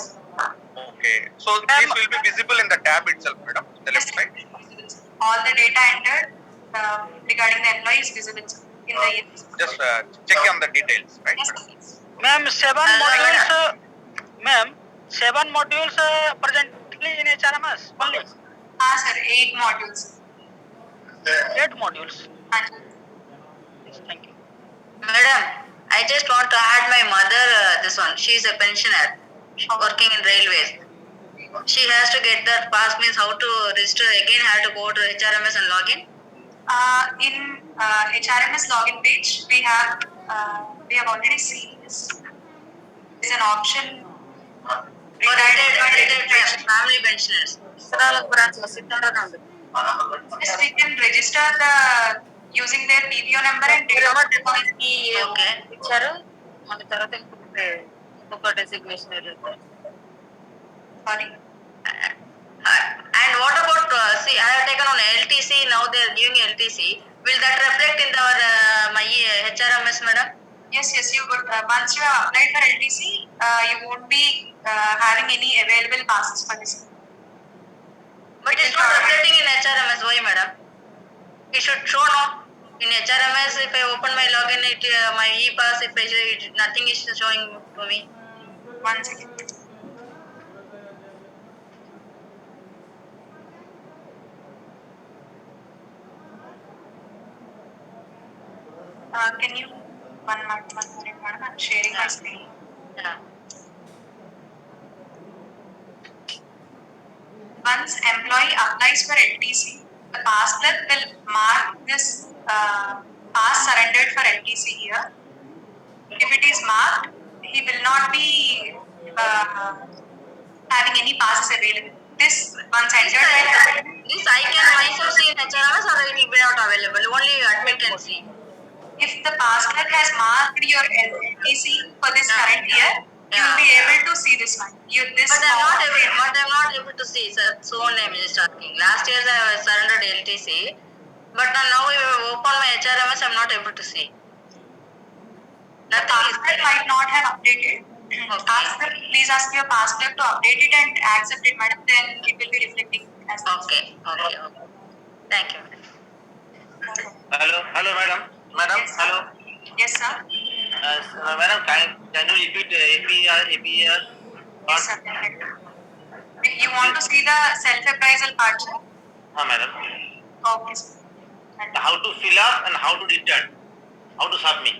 Okay. So this will be visible in the tab itself, madam, in the left side. All the data entered regarding the employee is visible in the ESS. Just check on the details, right? Yes, madam? please. Ma'am, seven modules presently in HRMS only. Sir, 8 modules. 8 modules. Haan ji. Yes, thank you. Madam, I just want to add my mother this one. She is a pensioner working in railways. She has to get that pass, means how to register again, have to go to HRMS and log in. In HRMS login page, we have already seen this. There's an option. For retired family pensioners. Yes, we can register the using their PPO number and date of birth. Okay. ఇచ్చారు మన తర్వాత ఇంకొక designation Sorry. And what about, see, I have taken on LTC, now they are giving LTC. Will that reflect in our my HRMS, madam? Yes, you would. Once you have applied for LTC, you won't be having any available passes for this. But it's not reflecting in HRMS. Why, madam? It should show no. In HRMS, if I open my login, my e-pass, if nothing is showing for me. 1 second. Can you one minute, madam? I'm sharing my screen. Yeah. Once employee applies for LTC, the pass clerk will mark this pass surrendered for LTC here. If it is marked, he will not be having any passes available. This once entered. This I can myself see in HRMS or it will be not available. Only admin can see. If the pass clerk has marked your LTC for this current year, you will be able to see this one. But I'm not able to see, sir. So only I'm just asking. Last year I surrendered LTC, but now if I open my HRMS, I'm not able to see. The pass clerk might not have updated. Please ask your past clerk to update it and accept it, madam. Then it will be reflecting as Okay. Thank you. Hello, madam. Madam, Yes. hello. Yes, sir. Madam, can you repeat APR? Yes, sir. You want to see the self-appraisal part, sir? Madam. Okay, sir. How to fill up and how to return, how to submit.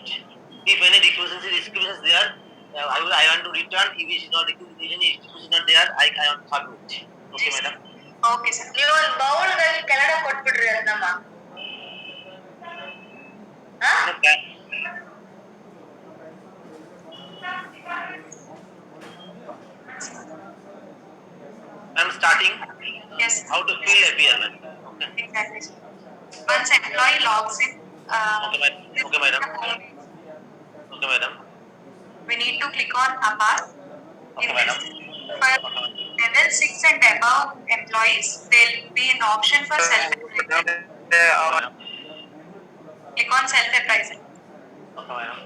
If any discrepancy is there, I want to return. If it is not any discrepancy not there, I want to submit. Okay, madam. Okay, sir. ನೀವು ಒಂದು ಬೌಲ್ಗಾಗಿ Kannada ಕೊಟ್ಬಿಡ್ರಿ ಅದನ್ನಮ್ಮ. I'm starting. Yes. How to fill APR, madam. Okay. Exactly. Once employee logs in, Okay, madam. Okay, madam. Okay, madam. we need to click on APAR. Okay, madam. For level 6 and above employees, there will be an option for self-appraisal. Click on self-appraisal. Okay, madam.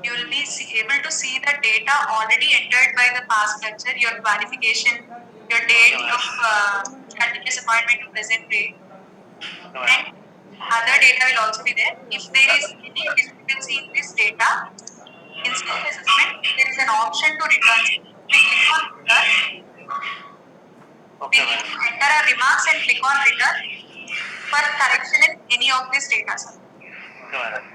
You will be able to see the data already entered by the past lecture, your qualification, your date of continuous appointment to present date, and other data will also be there. If there is any discrepancy in this data, in self-assessment, there is an option to return. We click on return. We Okay, need madam. to enter our remarks and click on return for correction in any of this data. Okay, madam.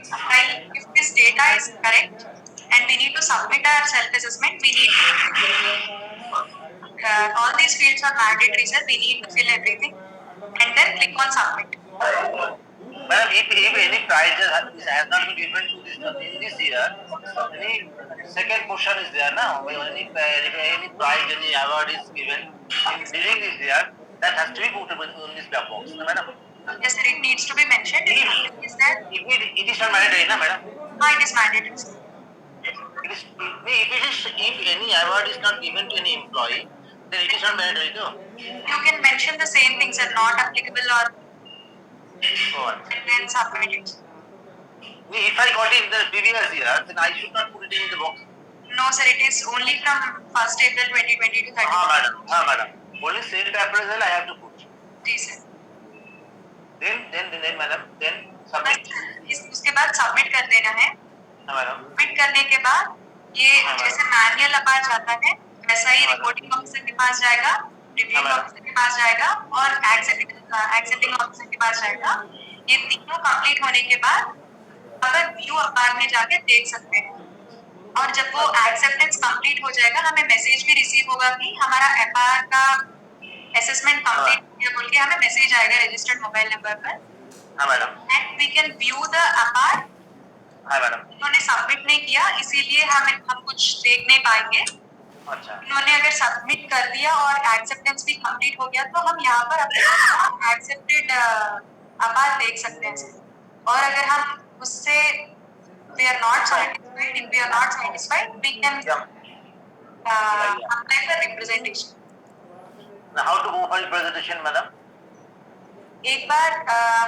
And if this data is correct and we need to submit our self-assessment, we need to all these fields are mandatory, sir. We need to fill everything and then click on submit. Madam, if any prize has not been given to this year, any second question is there now. Any prize, any award is given during this year, that has to be put in this box, madam. Yes, sir. It needs to be mentioned. Is that It is not mandatory, na, madam. it is mandatory, sir. If any award is not given to any employee, then it is not mandatory, no? You can mention the same things are not applicable or What? and then submit it. If I got it in the previous year, then I should not put it in the box. No, sir. It is only from 1st April 2020 to 30th. Madam. Only self appraisal I have to put. जी sir. Then, madam, then submit. उसके बाद submit कर देना है. Madam. Submit करने के बाद ये जैसे मैनुअल अपार जाता है वैसा ही रिपोर्टिंग ऑफिसर के पास जाएगा, रिव्यूइंग ऑफिसर के पास जाएगा और एक्सेप्टिंग ऑफिसर के पास जाएगा. ये तीनों कंप्लीट होने के बाद अगर व्यू अपार में जाके देख सकते हैं और जब वो एक्सेप्टेंस कंप्लीट हो जाएगा हमें मैसेज भी रिसीव होगा कि हमारा अपार का असेसमेंट कंप्लीट हो गया बोल के हमें मैसेज आएगा रजिस्टर्ड मोबाइल नंबर पर. हाँ madam. And we can view the APAR. हाँ मैडम. उन्होंने सबमिट नहीं किया इसीलिए हम कुछ देख नहीं पाएंगे. अच्छा. उन्होंने अगर सबमिट कर दिया और एक्सेप्टेंस भी कंप्लीट हो गया तो हम यहाँ पर अपना एक्सेप्टेड अपार देख सकते हैं. और अगर हम उससे we are not satisfied, if we are not satisfied, we can apply for representation. Now, how to go for representation, madam? एक बार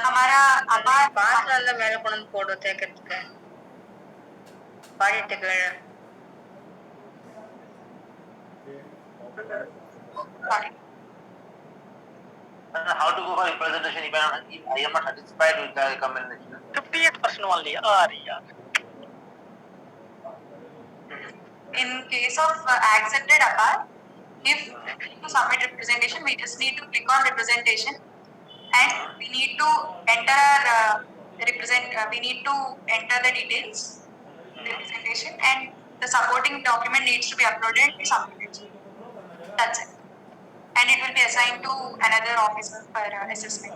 हमारा अपार ಪಾತ್ರಲ್ಲ ಮೇಲೆ ಕೊಂಡು ಕೊಡುತ್ತೆ ಕೆಟ್ಟಕ್ಕೆ ಪಾಡಿಟ್ಟಕ್ಕೆ How to go for representation if I am not satisfied with the recommendation? 58% only. In case of accepted APAR, if to submit representation, we just need to click on representation and we need to enter our we need to enter the details representation and the supporting document needs to be uploaded and submitted. That's it. And it will be assigned to another officer for assessment.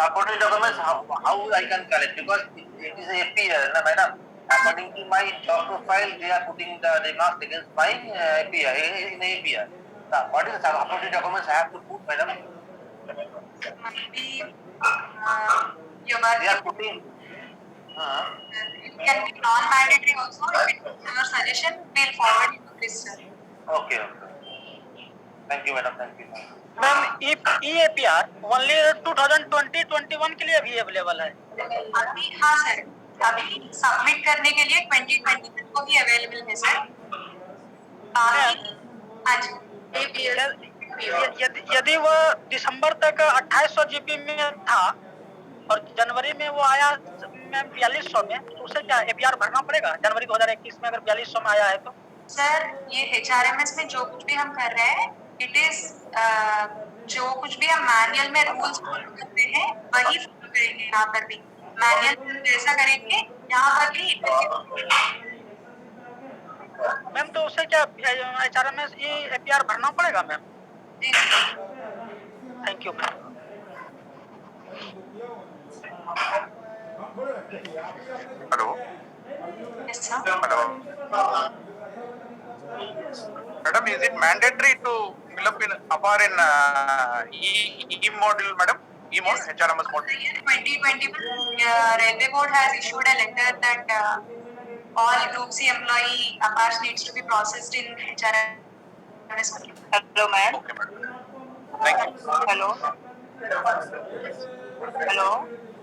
Supporting documents, how I can collect? Because it is a APR, na, madam. According to my job profile, they are putting the remarks against my APR, in APR. Now, what is the supporting documents I have to put, madam? Maybe They are putting. It can be non-mandatory also. If it's your suggestion, we'll forward it to this sir. Okay. Thank you, madam. Thank you. Ma'am, EAPR only 2020-21 के लिए अभी available है। अभी हाँ sir, अभी submit करने के लिए 2020 को भी अवेलेबल है सर। बाकी हाँ जी, यदि वो दिसंबर तक 2800 GB में था और जनवरी में वो आया मैम 4200 में, तो उसे क्या APR भरना पड़ेगा? जनवरी 2021 में अगर 4200 में आया है तो सर ये HRMS में जो कुछ भी हम कर रहे हैं, इट इज जो कुछ भी हम मैनुअल में रूल्स फॉलो करते हैं वही फॉलो करेंगे। यहाँ पर भी मैनुअल जैसा करेंगे, यहाँ पर भी मैम, तो उसे क्या HRMS ये APR भरना पड़ेगा ma'am? Thank you ma'am. Hello Yes, sir. Hello madam, is it mandatory to fill up in APAR in E module, madam? E mod, HRMS The module. year 2021, Railway Board has issued a letter that all Group C employee APARs needs to be processed in HRMS. Hello, ma'am. Okay, madam. Thank you. Hello hello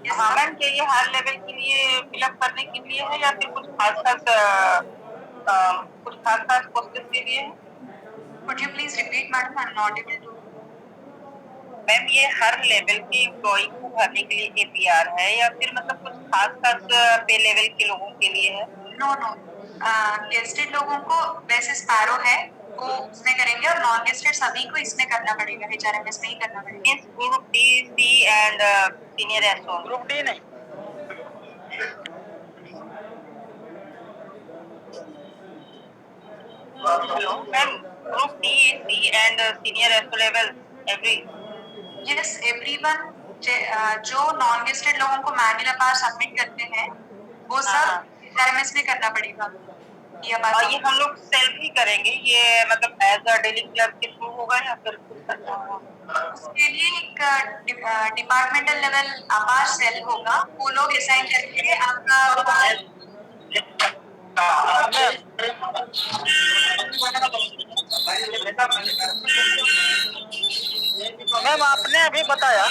Yes, हाँ sir. Ma'am, क्या ये हर level के लिए fill up करने के लिए है या फिर कुछ खास प्रोसेस के लिए है? Could you please repeat, madam? I'm not able to. Ma'am, ये हर लेवल के एम्प्लॉय को भरने के लिए APR है या फिर मतलब कुछ खास पे लेवल के लोगों के लिए है? नो नो, गेस्टेड लोगों को वैसे स्पैरो है वो उसमें करेंगे और नॉन गेस्टेड सभी को इसमें करना पड़ेगा, HRMS में ही करना पड़ेगा। Means group D, C and senior SO. ग्रुप डी नहीं। Hello ma'am, group D, C and senior SO level every. Yes, everyone जो नॉन गेस्टेड लोगों को मैनुअल अपार सबमिट करते हैं वो सब HRMS में करना पड़ेगा। और ये हम लोग सेल्फ ही करेंगे, ये मतलब एज अ डेली क्लर्क के थ्रू होगा या फिर कुछ करना होगा? उसके लिए एक डिपार्टमेंटल लेवल अपार सेल होगा, वो लोग असाइन करके आपका मैम, आपने अभी बताया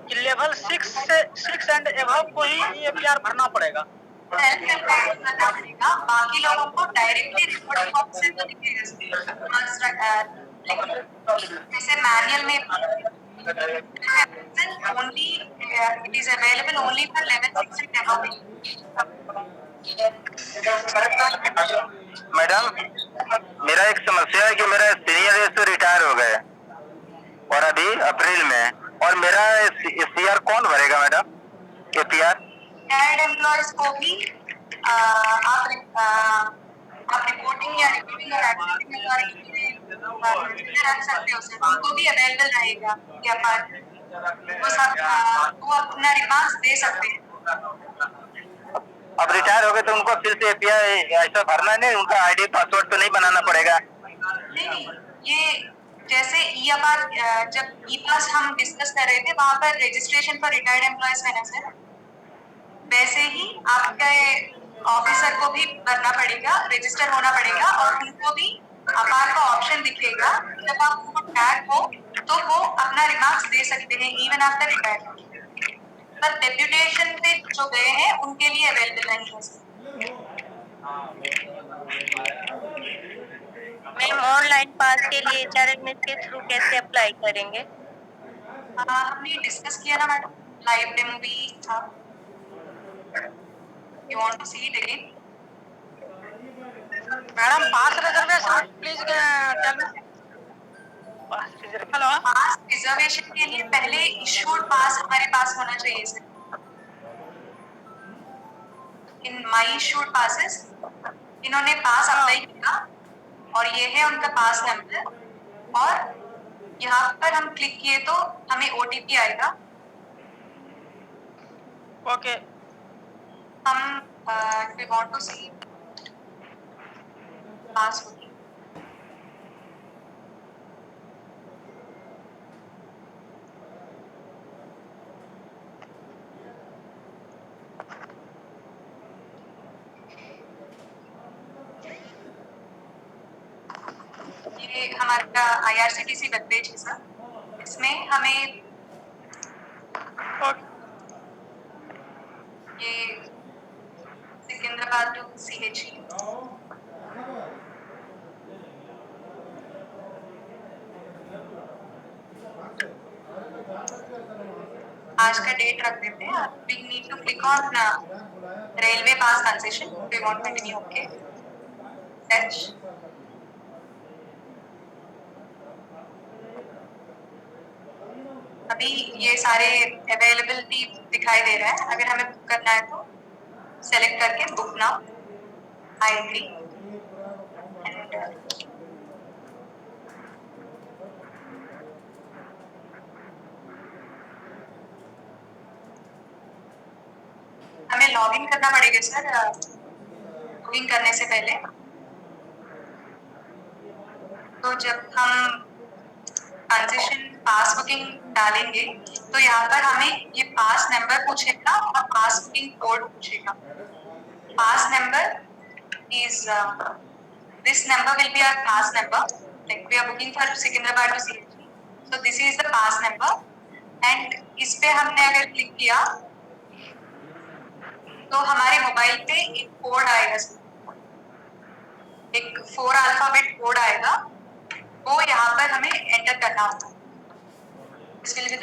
कि लेवल 6 एंड एबव को ही APR भरना पड़ेगा। करना पड़ेगा, बाकी लोगों को डायरेक्टली रिपोर्ट बॉक्स से तो दिखेगा। जैसे मैनुअल में only it is available only for level 6 and above. Madam, मेरा एक समस्या है कि मेरा सीनियर एसओ रिटायर हो गए और अभी अप्रैल में, और मेरा CR कौन भरेगा मैडम? APR Retired employees को भी आप रिपोर्टिंग या रिपोर्टिंग और एक्टिविटी अथॉरिटी रख सकते हो सर, उनको भी अवेलेबल रहेगा या वो सब वो अपना रिमार्क्स दे सकते हैं। अब रिटायर हो गए तो उनको फिर से API ऐसा भरना नहीं, उनका ID पासवर्ड तो नहीं बनाना पड़ेगा? नहीं, ये जैसे जब E-पास हम डिस्कस कर रहे थे वहाँ पर रजिस्ट्रेशन फॉर रिटायर्ड एम्प्लॉयज है ना सर, वैसे ही आपके ऑफिसर को भी भरना पड़ेगा, रजिस्टर होना पड़ेगा और उनको भी अपार का ऑप्शन दिखेगा। जब आप उनको टैग हो तो वो अपना रिमार्क्स दे सकते हैं इवन आफ्टर रिटायरमेंट। पर डेप्यूटेशन पे जो गए हैं उनके लिए अवेलेबल नहीं है सर। मैम, ऑनलाइन पास के लिए HRMS के थ्रू कैसे अप्लाई करेंगे? हमने डिस्कस किया ना मैडम, लाइव डेमो भी था। You want to see it again? Madam, pass reservation please tell me. Hello, pass reservation के लिए पहले इशूड पास हमारे पास होना चाहिए sir. In my issued passes इन्होंने पास अप्लाई किया और ये है उनका पास नंबर, और यहाँ पर हम क्लिक किए तो हमें OTP आएगा। ओके। हम we want to see पास होगी। ये हमारा IRCTC वेब पेज है सर। इसमें हमें ये सिकंदराबाद टू CHE आज का डेट रख देते हैं. We need to click on railway pass concession. We want to continue. Okay. Fetch. अभी ये सारे अवेलेबिलिटी दिखाई दे रहा है. अगर हमें बुक करना है तो सेलेक्ट करके बुक नाउ. I agree. हमें लॉगिन करना पड़ेगा सर. बुकिंग करने से पहले. तो जब हम कंसेशन पास बुकिंग डालेंगे तो यहाँ पर हमें ये पास नंबर पूछेगा और पास बुकिंग कोड पूछेगा. Pass number is this number will be our pass number. Like we are booking for Secunderabad to CHE. So this is the pass number and इस पे हमने अगर क्लिक किया तो हमारे मोबाइल पे एक कोड आएगा. एक 4 अल्फाबेट कोड आएगा. वो यहाँ पर हमें एंटर करना होगा. This will be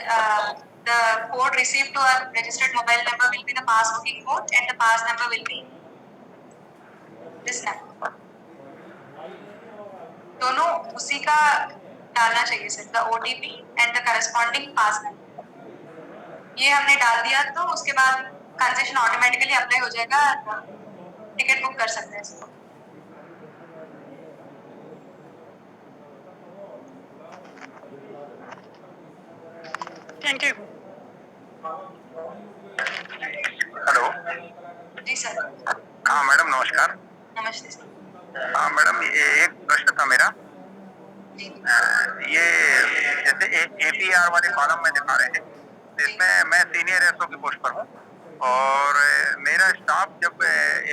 the code received to our registered mobile number will be the pass booking code and the pass number will be this number. दोनों उसी का डालना चाहिए sir. The OTP and the corresponding pass number. ये हमने डाल दिया तो उसके बाद कंसेशन ऑटोमेटिकली अप्लाई हो जाएगा. टिकट बुक कर सकते हैं सर. Thank you. हेलो. जी सर. हाँ मैडम नमस्कार. नमस्ते सर. हाँ मैडम ये एक प्रश्न था मेरा. जी. ये जैसे APR वाले कॉलम में दिखा रहे हैं, इसमें मैं सीनियर SO की पोस्ट पर हूँ और मेरा स्टाफ जब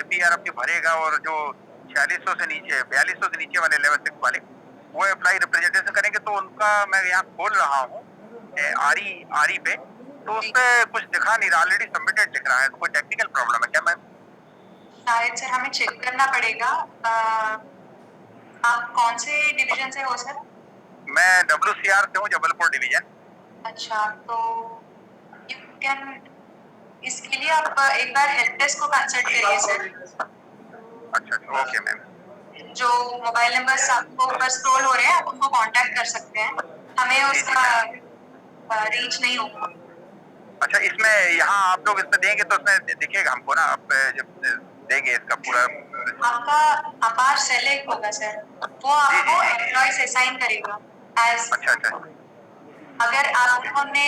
APR अपनी भरेगा और जो 4600 से नीचे 4200 से नीचे वाले लेवल 6 वाले वो अप्लाई रिप्रेजेंटेशन करेंगे तो उनका मैं यहाँ खोल रहा हूँ आरी पे, तो उस पे कुछ दिखा नहीं रहा. ऑलरेडी सबमिटेड दिख रहा है. तो कोई टेक्निकल प्रॉब्लम है क्या मैम? शायद सर हमें चेक करना पड़ेगा. आप कौन से डिवीजन से हो सर? मैं WCR से हूँ, जबलपुर डिवीजन. अच्छा, तो यू कैन इसके लिए आप एक बार हेल्प डेस्क को कंसल्ट करिए सर. अच्छा ओके मैम. जो मोबाइल नंबर्स आपको ऊपर स्क्रॉल हो रहे हैं आप उनको कांटेक्ट कर सकते हैं. हमें उसका रीच नहीं होगा. अच्छा इसमें यहाँ आप लोग इसमें देंगे तो उसमें दिखेगा हमको ना, आप जब देंगे इसका पूरा. आपका अपार सेलेक्ट होगा सर. वो आपको एम्प्लॉयज असाइन करेगा एज. अच्छा. अगर आपने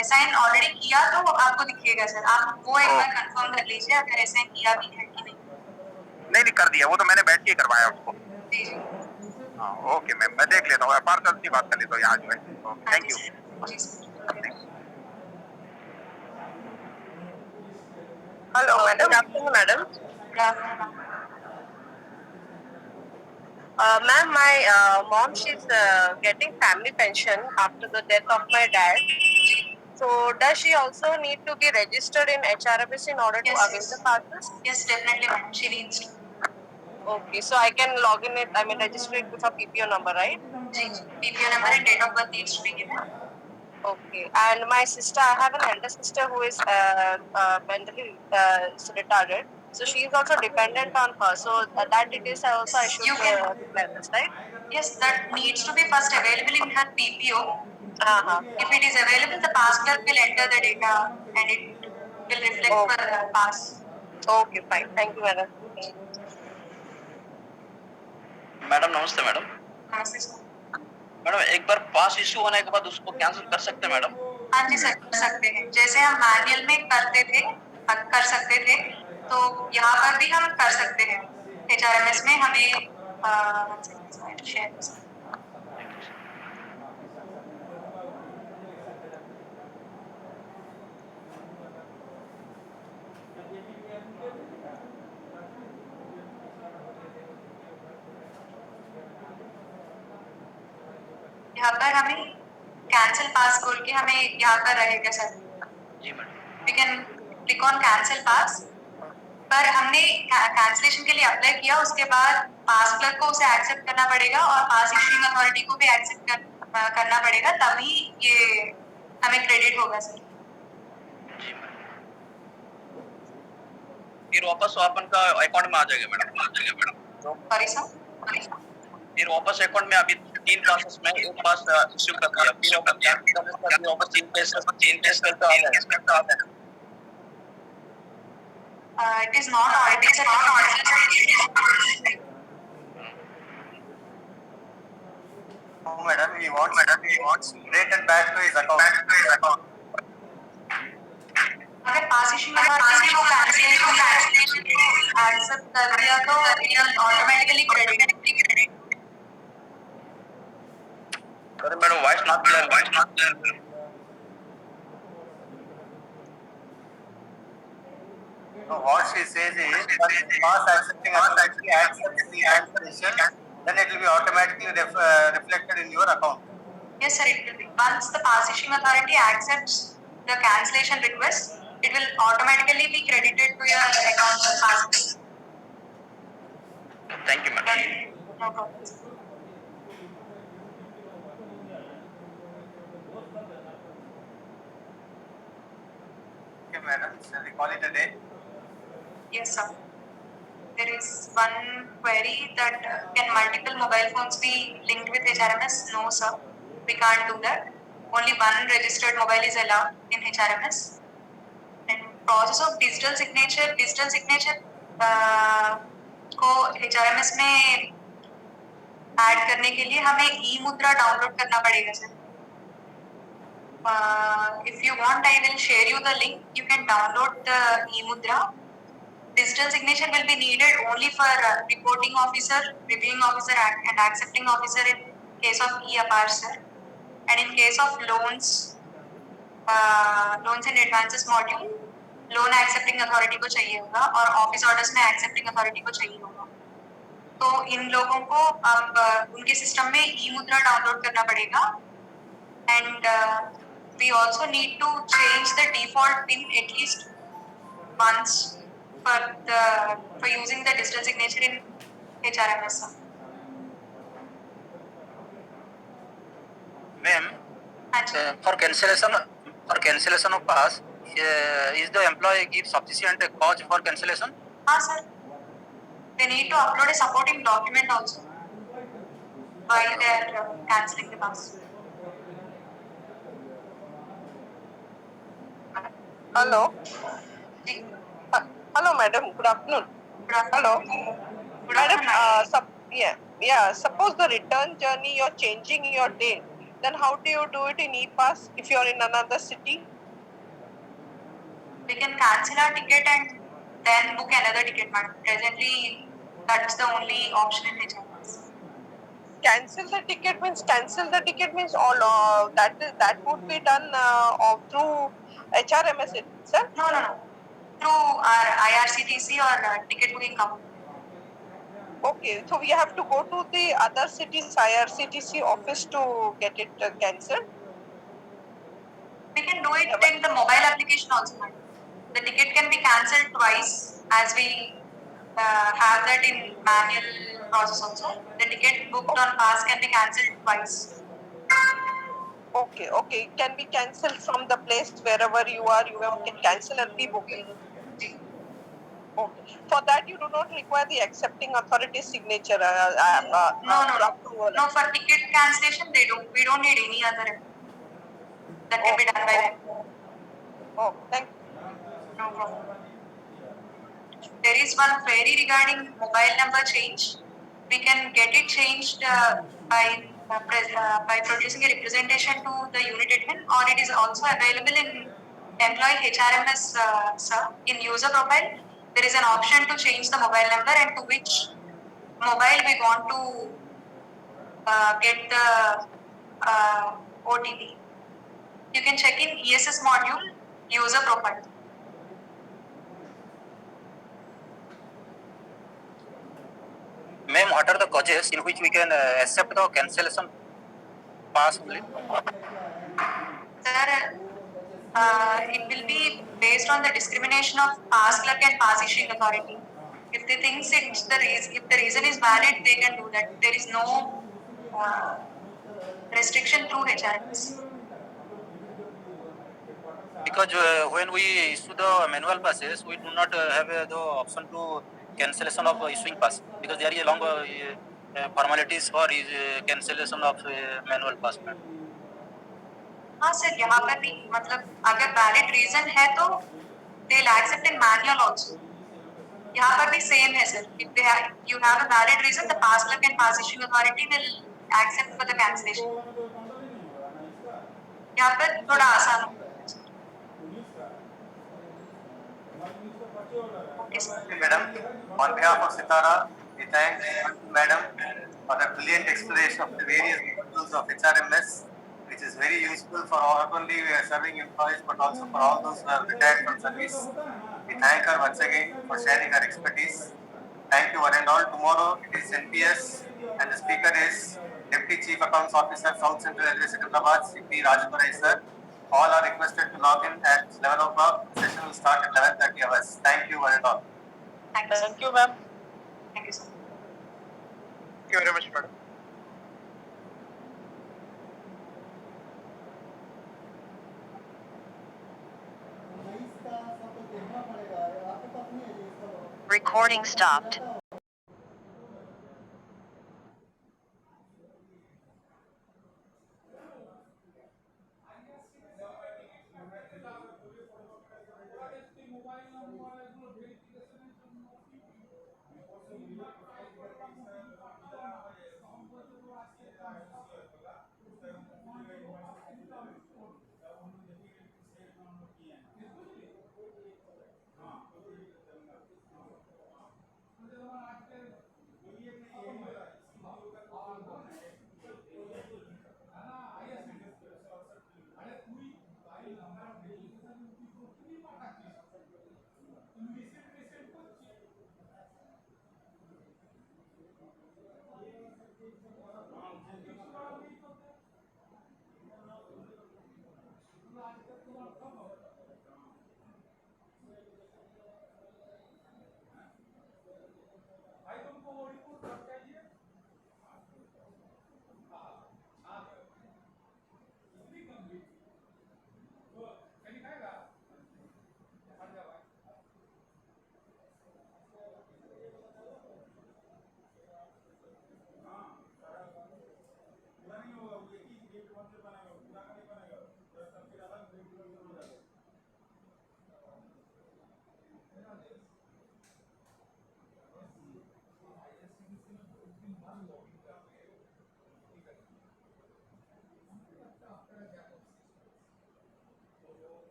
असाइन ऑलरेडी किया तो आपको दिखेगा सर. आप वो एक बार कंफर्म कर लीजिए अगर असाइन किया भी है कि नहीं. नहीं कर दिया, वो तो मैंने बैठ के करवाया उसको. जी जी. हाँ ओके मैम, मैं देख लेता हूँ. पार्सल की बात कर लेता हूँ यहाँ जो है. Thank you. जी sir. Hello madam. Madam. Ma'am, my mom, she's getting family pension after the death of my dad. So, does she also need to be registered in HRMS in order to avail the passes? Yes, definitely, ma'am. She needs to. Okay, so I can log in it. I mean, register it with her PPO number, right? जी. PPO number and date of birth needs to be given. Okay, and my sister, I have an elder sister who is mentally retarded. So she is also dependent on her. So that details also I should You can. declare this, right? Yes, that needs to be first available in her PPO. Uh-huh. If it is available, the pass clerk will enter the data and it will reflect for the pass. Okay, fine. Thank you, madam. Madam नमस्ते madam. नमस्ते sir. Madam एक बार pass issue होने के बाद उसको cancel कर सकते हैं मैडम? हाँ जी सर, कर सकते हैं. जैसे हम मैनुअल में करते थे, कर सकते थे, तो यहाँ पर भी हम कर सकते हैं. HRMS में हमें शेयर कर सकते हैं. यहाँ पर हमें कैंसिल पास बोल के हमें यहाँ पर रहेगा सर. जी madam. We can click on cancel pass. पर हमने कैंसिलेशन के लिए अप्लाई किया, उसके बाद पास क्लर्क को उसे एक्सेप्ट करना पड़ेगा और पास इशूइंग अथॉरिटी को भी एक्सेप्ट करना पड़ेगा, तभी ये हमें क्रेडिट होगा सर. जी मैडम. फिर वापस अपन का अकाउंट में आ जाएगा मैडम. Sorry sir. फिर वापस अकाउंट में अभी 3 पासेस में एक पास इश्यू कर दिया, फिर अपन कैंसिल करने के बाद वापस 3 केस करके आ जाएगा. It is not always a No, madam, he wants related back to his account. अगर पास इशूइंग अथॉरिटी को कैंसिलेशन एक्सेप्ट कर दिया तो ऑटोमेटिकली क्रेडिट. अरे madam voice not clear. So what she says is, pass accepting authority accepts the cancellation, then it will be automatically reflected in your account. Yes, sir, it will be. Once the pass issuing authority accepts the cancellation request, it will automatically be credited to your account of pass. Thank you madam. No problem. Okay, madam, shall we call it a day? Yes, sir. There is one query that can multiple mobile phones be linked with HRMS? No, sir. We can't do that. Only one registered mobile is allowed in HRMS. And process of digital signature को HRMS में add करने के लिए हमें e-मुद्रा download करना पड़ेगा sir. If you want, I will share you the link. You can download the e-mudra. Digital signature will be needed only for reporting officer, reviewing officer, and accepting officer in case of e-APAR, sir. And in case of loans and advances module, loan accepting authority को चाहिए होगा और office orders में accepting authority को चाहिए होगा. तो इन लोगों को अब उनके सिस्टम में ई-मुद्रा डाउनलोड करना पड़ेगा. And we also need to change the default PIN at least once for using the digital signature in HRMS. Ma'am, for cancellation of pass, is the employee give sufficient cause for cancellation? हाँ sir. They need to upload a supporting document also while they are cancelling the pass. Hello. जी. Hello, madam. Good afternoon. Good afternoon. Hello. Good Madam, afternoon. Suppose the return journey you're changing your date, then how do you do it in e-pass if you're in another city? We can cancel our ticket and then book another ticket, madam. Presently, that's the only option in HRMS. Cancel the ticket means all that would be done through HRMS itself. No. Through our IRCTC or ticket booking company. Okay, so we have to go to the other city's IRCTC office to get it cancelled. We can do it in the mobile application also, madam. The ticket can be cancelled twice, as we have that in manual process also. The ticket booked on pass can be cancelled twice. Okay, it can be cancelled from the place wherever you are. You can cancel and rebook it. Okay. For that, you do not require the accepting authority signature. No. For ticket cancellation, we don't need any other. That can be done by them. Oh, thank you. No problem. There is one query regarding mobile number change. We can get it changed by producing a representation to the unit admin, or it is also available in employee HRMS, sir. In user profile, there is an option to change the mobile number and to which mobile we want to get the OTP. You can check in ESS module, user profile. Ma'am, what are the causes in which we can accept the cancellation pass only? Sir, it will be based on the discrimination of pass clerk and pass issuing authority. If they think if the reason is valid, they can do that. There is no restriction through HRMS. Because when we issue the manual passes, we do not have the option to cancellation of issuing pass because there is a long formalities for cancellation of manual pass. हाँ sir, यहाँ पर भी मतलब अगर valid reason है तो they will accept in manual also. यहाँ पर भी सेम है sir. If you have a valid reason, the pass clerk and pass issuing authority will accept for the cancellation. यहाँ पर थोड़ा आसान हो. Okay, sir. Madam, on behalf of Sitara, we thank Madam for the brilliant explanation of the various modules of HRMS, which is very useful for not only serving employees but also for all those who have retired from service. We thank her once again for sharing her expertise. Thank you one and all. Tomorrow it is NPS and the speaker is Deputy Chief Accounts Officer, South Central Railway, Secunderabad, C.P. Rajkurai sir. All are requested to log in at 11 o'clock. The session will start at 11:30 hours. Thank you one and all. Thank you, sir. Thank you, ma'am. Thank you, sir. Thank you very much, madam. Recording stopped.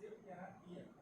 Save क्या है